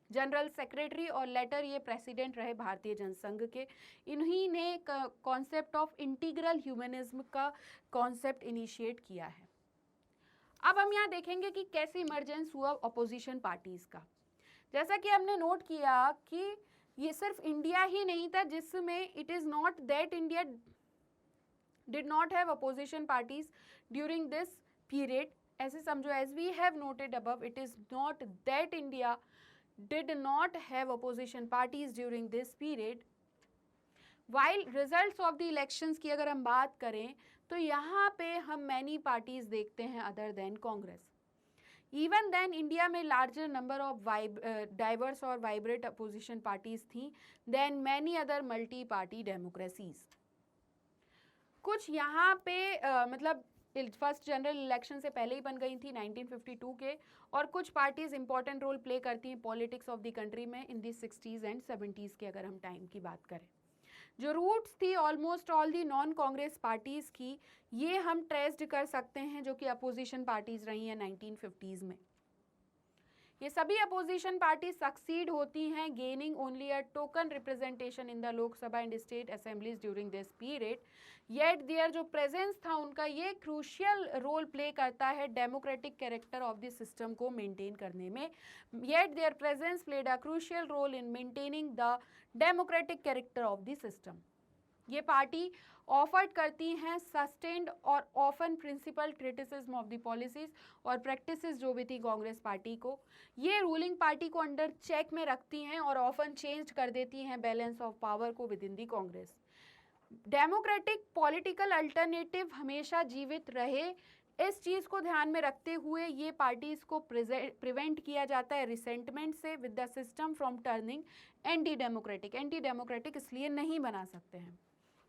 जनरल सेक्रेटरी और लेटर ये प्रेसिडेंट रहे भारतीय जनसंघ के। इन्हीं ने कॉन्सेप्ट ऑफ इंटीग्रल ह्यूमनिज्म का कॉन्सेप्ट इनिशिएट किया है। अब हम यहाँ देखेंगे कि कैसे इमरजेंस हुआ अपोजिशन पार्टीज का। जैसा कि हमने नोट किया कि ये सिर्फ इंडिया ही नहीं था जिसमें it is not that India did not have opposition parties during this period. ऐसे समझो, as we have noted above, it is not that India did not have opposition parties during this period. While results of the elections की अगर हम बात करें तो यहाँ पे हम मैनी पार्टीज देखते हैं other than Congress. Even then India में लार्जर नंबर ऑफ डाइवर्स और वाइब्रेंट अपोजिशन पार्टीज थी than many other multi party democracies. कुछ यहाँ पे मतलब फर्स्ट जनरल इलेक्शन से पहले ही बन गई थी 1952 के, और कुछ पार्टीज इंपॉर्टेंट रोल प्ले करती हैं पॉलिटिक्स ऑफ द कंट्री में इन दी 60s एंड 70s के अगर हम टाइम की बात करें। जो रूट्स थी almost all the non Congress parties की, ये हम ट्रेस्ड कर सकते हैं जो कि अपोजिशन पार्टीज़ रही हैं 1950s में। ये सभी अपोजिशन पार्टी सक्सीड होती हैं gaining only a token representation in the Lok Sabha and state assemblies during this period, yet their जो प्रेजेंस था उनका ये क्रूशियल रोल प्ले करता है democratic character of the system को मेंटेन करने में, yet their presence played a crucial role in maintaining the democratic character of the system. ये पार्टी ऑफर्ड करती हैं सस्टेन्ड और often principal criticism of the policies और प्रैक्टिसेस जो भी थी कांग्रेस पार्टी को, ये रूलिंग पार्टी को अंडर चेक में रखती हैं और ऑफन चेंज कर देती हैं बैलेंस ऑफ पावर को with in the Congress. Democratic political alternative हमेशा जीवित रहे, इस चीज़ को ध्यान में रखते हुए ये पार्टीज को प्रिवेंट किया जाता है रिसेंटमेंट से with the system from turning anti democratic. Anti democratic इसलिए नहीं बना सकते हैं।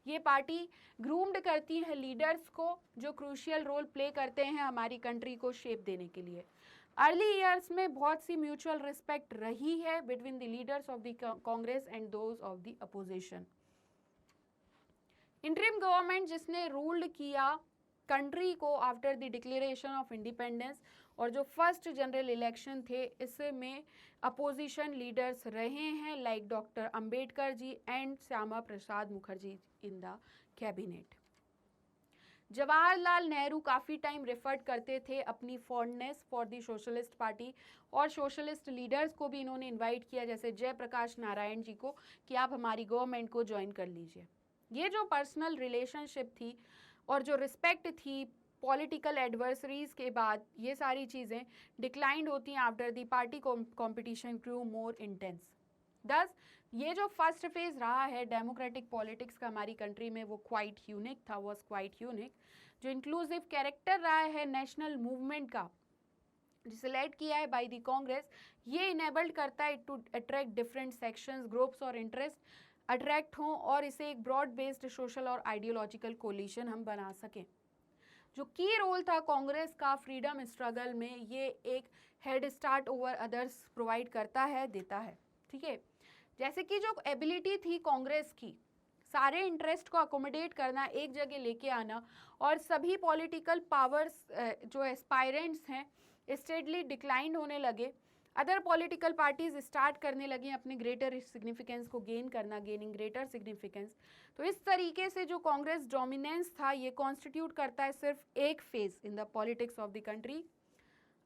ये पार्टी ग्रूम्ड करती है लीडर्स को जो क्रूशियल रोल प्ले करते हैं हमारी कंट्री को शेप देने के लिए। अर्ली ईयर्स में बहुत सी म्यूचुअल रिस्पेक्ट रही है between the leaders of the Congress and those of the opposition. Interim government जिसने रूल्ड किया कंट्री को after the declaration of independence और जो फर्स्ट जनरल इलेक्शन थे इसमें अपोजिशन लीडर्स रहे हैं like doctor Ambedkar ji and Shyama Prasad Mukherjee in the cabinet. Jawaharlal Nehru काफ़ी टाइम रेफर्ड करते थे अपनी fondness for the socialist party और सोशलिस्ट लीडर्स को भी इन्होंने इनवाइट किया जैसे जयप्रकाश नारायण जी को कि आप हमारी गवर्नमेंट को ज्वाइन कर लीजिए। ये जो पर्सनल रिलेशनशिप थी और जो रिस्पेक्ट थी पॉलिटिकल एडवर्सरीज के बाद ये सारी चीज़ें डिक्लाइंड होती हैं after the party competition grew more intense. Thus ये जो फर्स्ट फेज रहा है डेमोक्रेटिक पॉलिटिक्स का हमारी कंट्री में वो क्वाइट यूनिक था, वॉज क्वाइट यूनिक। जो इंक्लूसिव कैरेक्टर रहा है नेशनल मूवमेंट का जिसे लेड किया है बाय द कांग्रेस, ये इनेबल्ड करता है to attract different sections groups और इंटरेस्ट अट्रैक्ट हों और इसे एक ब्रॉड बेस्ड सोशल और आइडियोलॉजिकल कोलिशन हम बना सकें। जो की रोल था कांग्रेस का फ्रीडम स्ट्रगल में, ये एक head start over others provide करता है, देता है। ठीक है, जैसे कि जो एबिलिटी थी कांग्रेस की सारे इंटरेस्ट को अकोमोडेट करना, एक जगह लेके आना और सभी पॉलिटिकल पावर्स जो एस्पायरेंट्स हैं स्टेडली डिक्लाइन होने लगे, अदर पॉलिटिकल पार्टीज स्टार्ट करने लगी अपने ग्रेटर सिग्निफिकेंस को गेन करना, गेनिंग ग्रेटर सिग्निफिकेंस। तो इस तरीके से जो कांग्रेस डोमिनेंस था ये कॉन्स्टिट्यूट करता है सिर्फ एक phase in the politics of the country.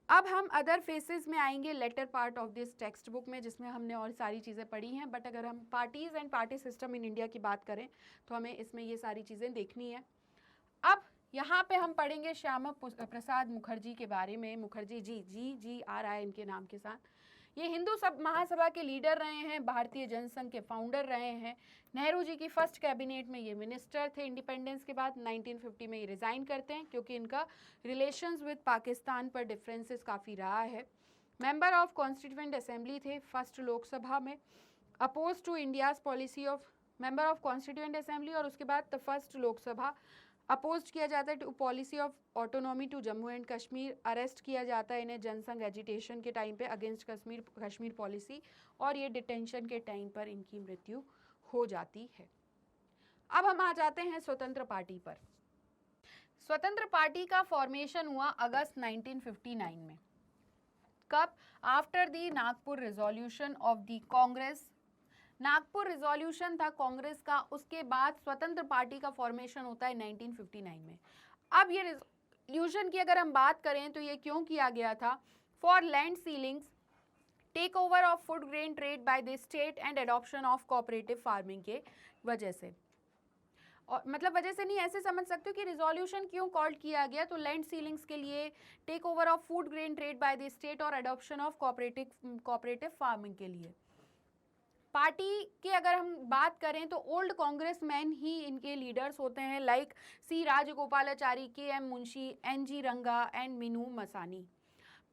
अब हम अदर फेसेस में आएंगे later part of this textbook में जिसमें हमने और सारी चीज़ें पढ़ी हैं, बट अगर हम parties and party system in India की बात करें तो हमें इसमें ये सारी चीज़ें देखनी है। अब यहाँ पे हम पढ़ेंगे श्यामा प्रसाद मुखर्जी के बारे में। मुखर्जी जी आ रहा है इनके नाम के साथ। ये हिंदू महासभा के लीडर रहे हैं, भारतीय जनसंघ के फाउंडर रहे हैं, नेहरू जी की फर्स्ट कैबिनेट में ये मिनिस्टर थे। इंडिपेंडेंस के बाद 1950 में ये रिज़ाइन करते हैं क्योंकि इनका रिलेशंस विद पाकिस्तान पर डिफरेंसेस काफ़ी रहा है। मेंबर ऑफ कॉन्स्टिट्यूएंट असेंबली थे फर्स्ट लोकसभा में, oppose to India's policy of member of constituent assembly और उसके बाद द फर्स्ट लोकसभा अपोज किया जाता है to policy of autonomy to Jammu and Kashmir. Arrest किया जाता है इन्हें जनसंघ एजिटेशन के टाइम पे अगेंस्ट कश्मीर पॉलिसी और ये डिटेंशन के टाइम पर इनकी मृत्यु हो जाती है। अब हम आ जाते हैं स्वतंत्र पार्टी पर। स्वतंत्र पार्टी का फॉर्मेशन हुआ अगस्त 1959 में। कब? After the Nagpur resolution of the Congress. Nagpur resolution था कांग्रेस का, उसके बाद स्वतंत्र पार्टी का फॉर्मेशन होता है 1959 में। अब ये रिजोल्यूशन की अगर हम बात करें तो ये क्यों किया गया था? For land ceilings, take over of food grain trade by the state and adoption of cooperative farming के वजह से। और मतलब वजह से नहीं, ऐसे समझ सकते हो कि रिजोल्यूशन क्यों कॉल्ड किया गया, तो लैंड सीलिंग्स के लिए, take over of food grain trade by the state और एडॉप्शन ऑफ कोऑपरेटिव फार्मिंग के लिए। पार्टी की अगर हम बात करें तो ओल्ड कांग्रेस मैन ही इनके लीडर्स होते हैं लाइक सी राजगोपालाचारी, के.एम. मुंशी, एन.जी. रंगा and Meenu Masani.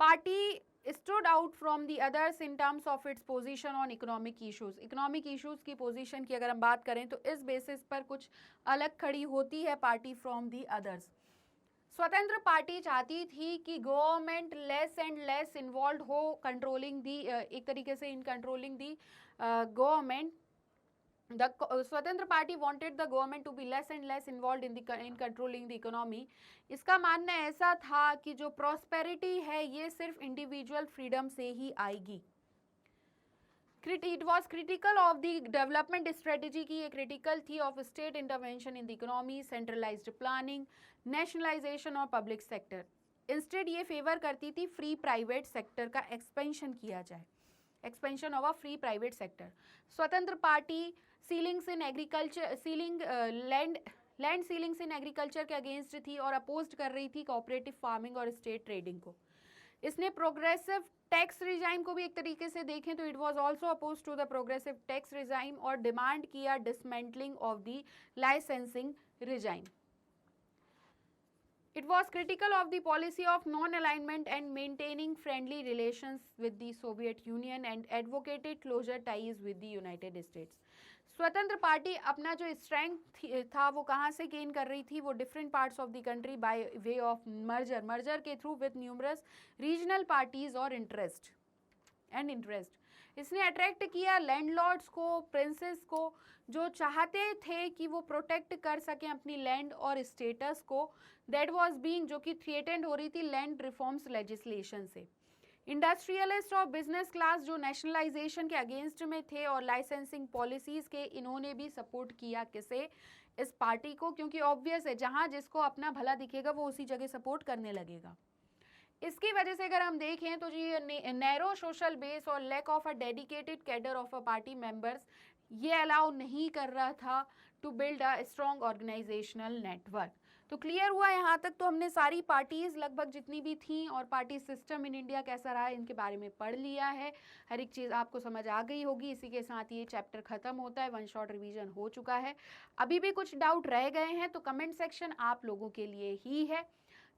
Party stood out from the others in terms of its position on economic issues। Economic issues की पोजीशन की अगर हम बात करें तो इस बेसिस पर कुछ अलग खड़ी होती है पार्टी फ्रॉम दी अदर्स। स्वतंत्र पार्टी चाहती थी कि government less and less involve हो कंट्रोलिंग दी, एक तरीके से in controlling the government The स्वतंत्र party wanted the government to be less and less involved in controlling the economy. इसका मानना ऐसा था कि जो prosperity है ये सिर्फ individual freedom से ही आएगी. It was critical of the development strategy की ये critical थी of state intervention in the economy, centralized planning, nationalization और public sector. Instead ये favor करती थी free private sector का expansion किया जाए, expansion of a free private sector. स्वतंत्र party ceilings in agriculture land ceilings in agriculture के अगेंस्ट थी और अपोज कर रही थी कोऑपरेटिव फार्मिंग और स्टेट ट्रेडिंग को. इसने प्रोग्रेसिव टैक्स रिजाइम को भी एक तरीके से देखें तो it was also oppose to the progressive tax regime और डिमांड किया dismantling of the licensing regime. It was critical of the policy of non-alignment and maintaining friendly relations with the Soviet Union and advocated closer ties with the United States. स्वतंत्र पार्टी अपना जो स्ट्रेंथ था वो कहाँ से गेन कर रही थी, वो different parts of the country by way of merger के through with numerous regional parties और इंटरेस्ट. इसने अट्रैक्ट किया लैंडलॉर्ड्स को, प्रिंसेस को, जो चाहते थे कि वो प्रोटेक्ट कर सकें अपनी लैंड और स्टेटस को, दैट वाज बीइंग, जो कि थ्रेटेंड हो रही थी लैंड रिफॉर्म्स लेजिस्लेशन से. इंडस्ट्रियलिस्ट और बिजनेस क्लास जो नेशनलाइजेशन के अगेंस्ट में थे और लाइसेंसिंग पॉलिसीज के, इन्होंने भी सपोर्ट किया किसे, इस पार्टी को, क्योंकि ऑब्वियस है जहां जिसको अपना भला दिखेगा वो उसी जगह सपोर्ट करने लगेगा. इसकी वजह से अगर हम देखें तो ये नैरो सोशल बेस और lack of a dedicated cadre of a party members ये अलाउ नहीं कर रहा था to build a strong organisational network. तो क्लियर हुआ यहाँ तक. तो हमने सारी पार्टीज लगभग जितनी भी थी और पार्टी सिस्टम इन इंडिया कैसा रहा है इनके बारे में पढ़ लिया है. हर एक चीज़ आपको समझ आ गई होगी. इसी के साथ ये चैप्टर खत्म होता है. वन शॉट रिवीजन हो चुका है. अभी भी कुछ डाउट रह गए हैं तो कमेंट सेक्शन आप लोगों के लिए ही है.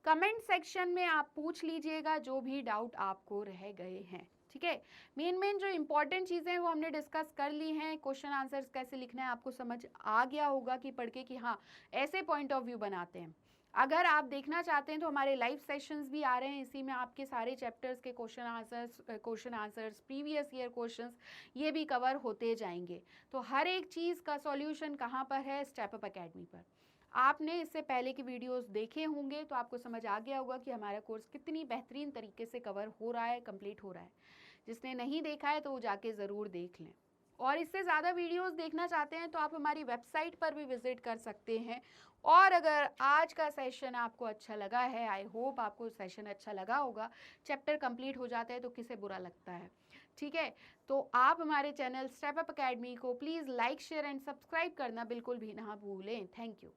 कमेंट सेक्शन में आप पूछ लीजिएगा जो भी डाउट आपको रह गए हैं. ठीक है, मेन जो इंपॉर्टेंट चीज़ें हैं वो हमने डिस्कस कर ली हैं. क्वेश्चन आंसर्स कैसे लिखना है आपको समझ आ गया होगा कि पढ़ के कि हाँ ऐसे पॉइंट ऑफ व्यू बनाते हैं. अगर आप देखना चाहते हैं तो हमारे लाइव सेशंस भी आ रहे हैं. इसी में आपके सारे चैप्टर्स के question answers previous year questions ये भी कवर होते जाएंगे. तो हर एक चीज़ का सॉल्यूशन कहाँ पर है, स्टेप अप एकेडमी पर. आपने इससे पहले की वीडियोस देखे होंगे तो आपको समझ आ गया होगा कि हमारा कोर्स कितनी बेहतरीन तरीके से कवर हो रहा है, कंप्लीट हो रहा है. जिसने नहीं देखा है तो वो जाके ज़रूर देख लें. और इससे ज़्यादा वीडियोस देखना चाहते हैं तो आप हमारी वेबसाइट पर भी विजिट कर सकते हैं. और अगर आज का सेशन आपको अच्छा लगा है, आई होप आपको सेशन अच्छा लगा होगा. चैप्टर कंप्लीट हो जाता है तो किसे बुरा लगता है. ठीक है, तो आप हमारे चैनल स्टेप अप एकेडमी को please like share and subscribe करना बिल्कुल भी ना भूलें. Thank you.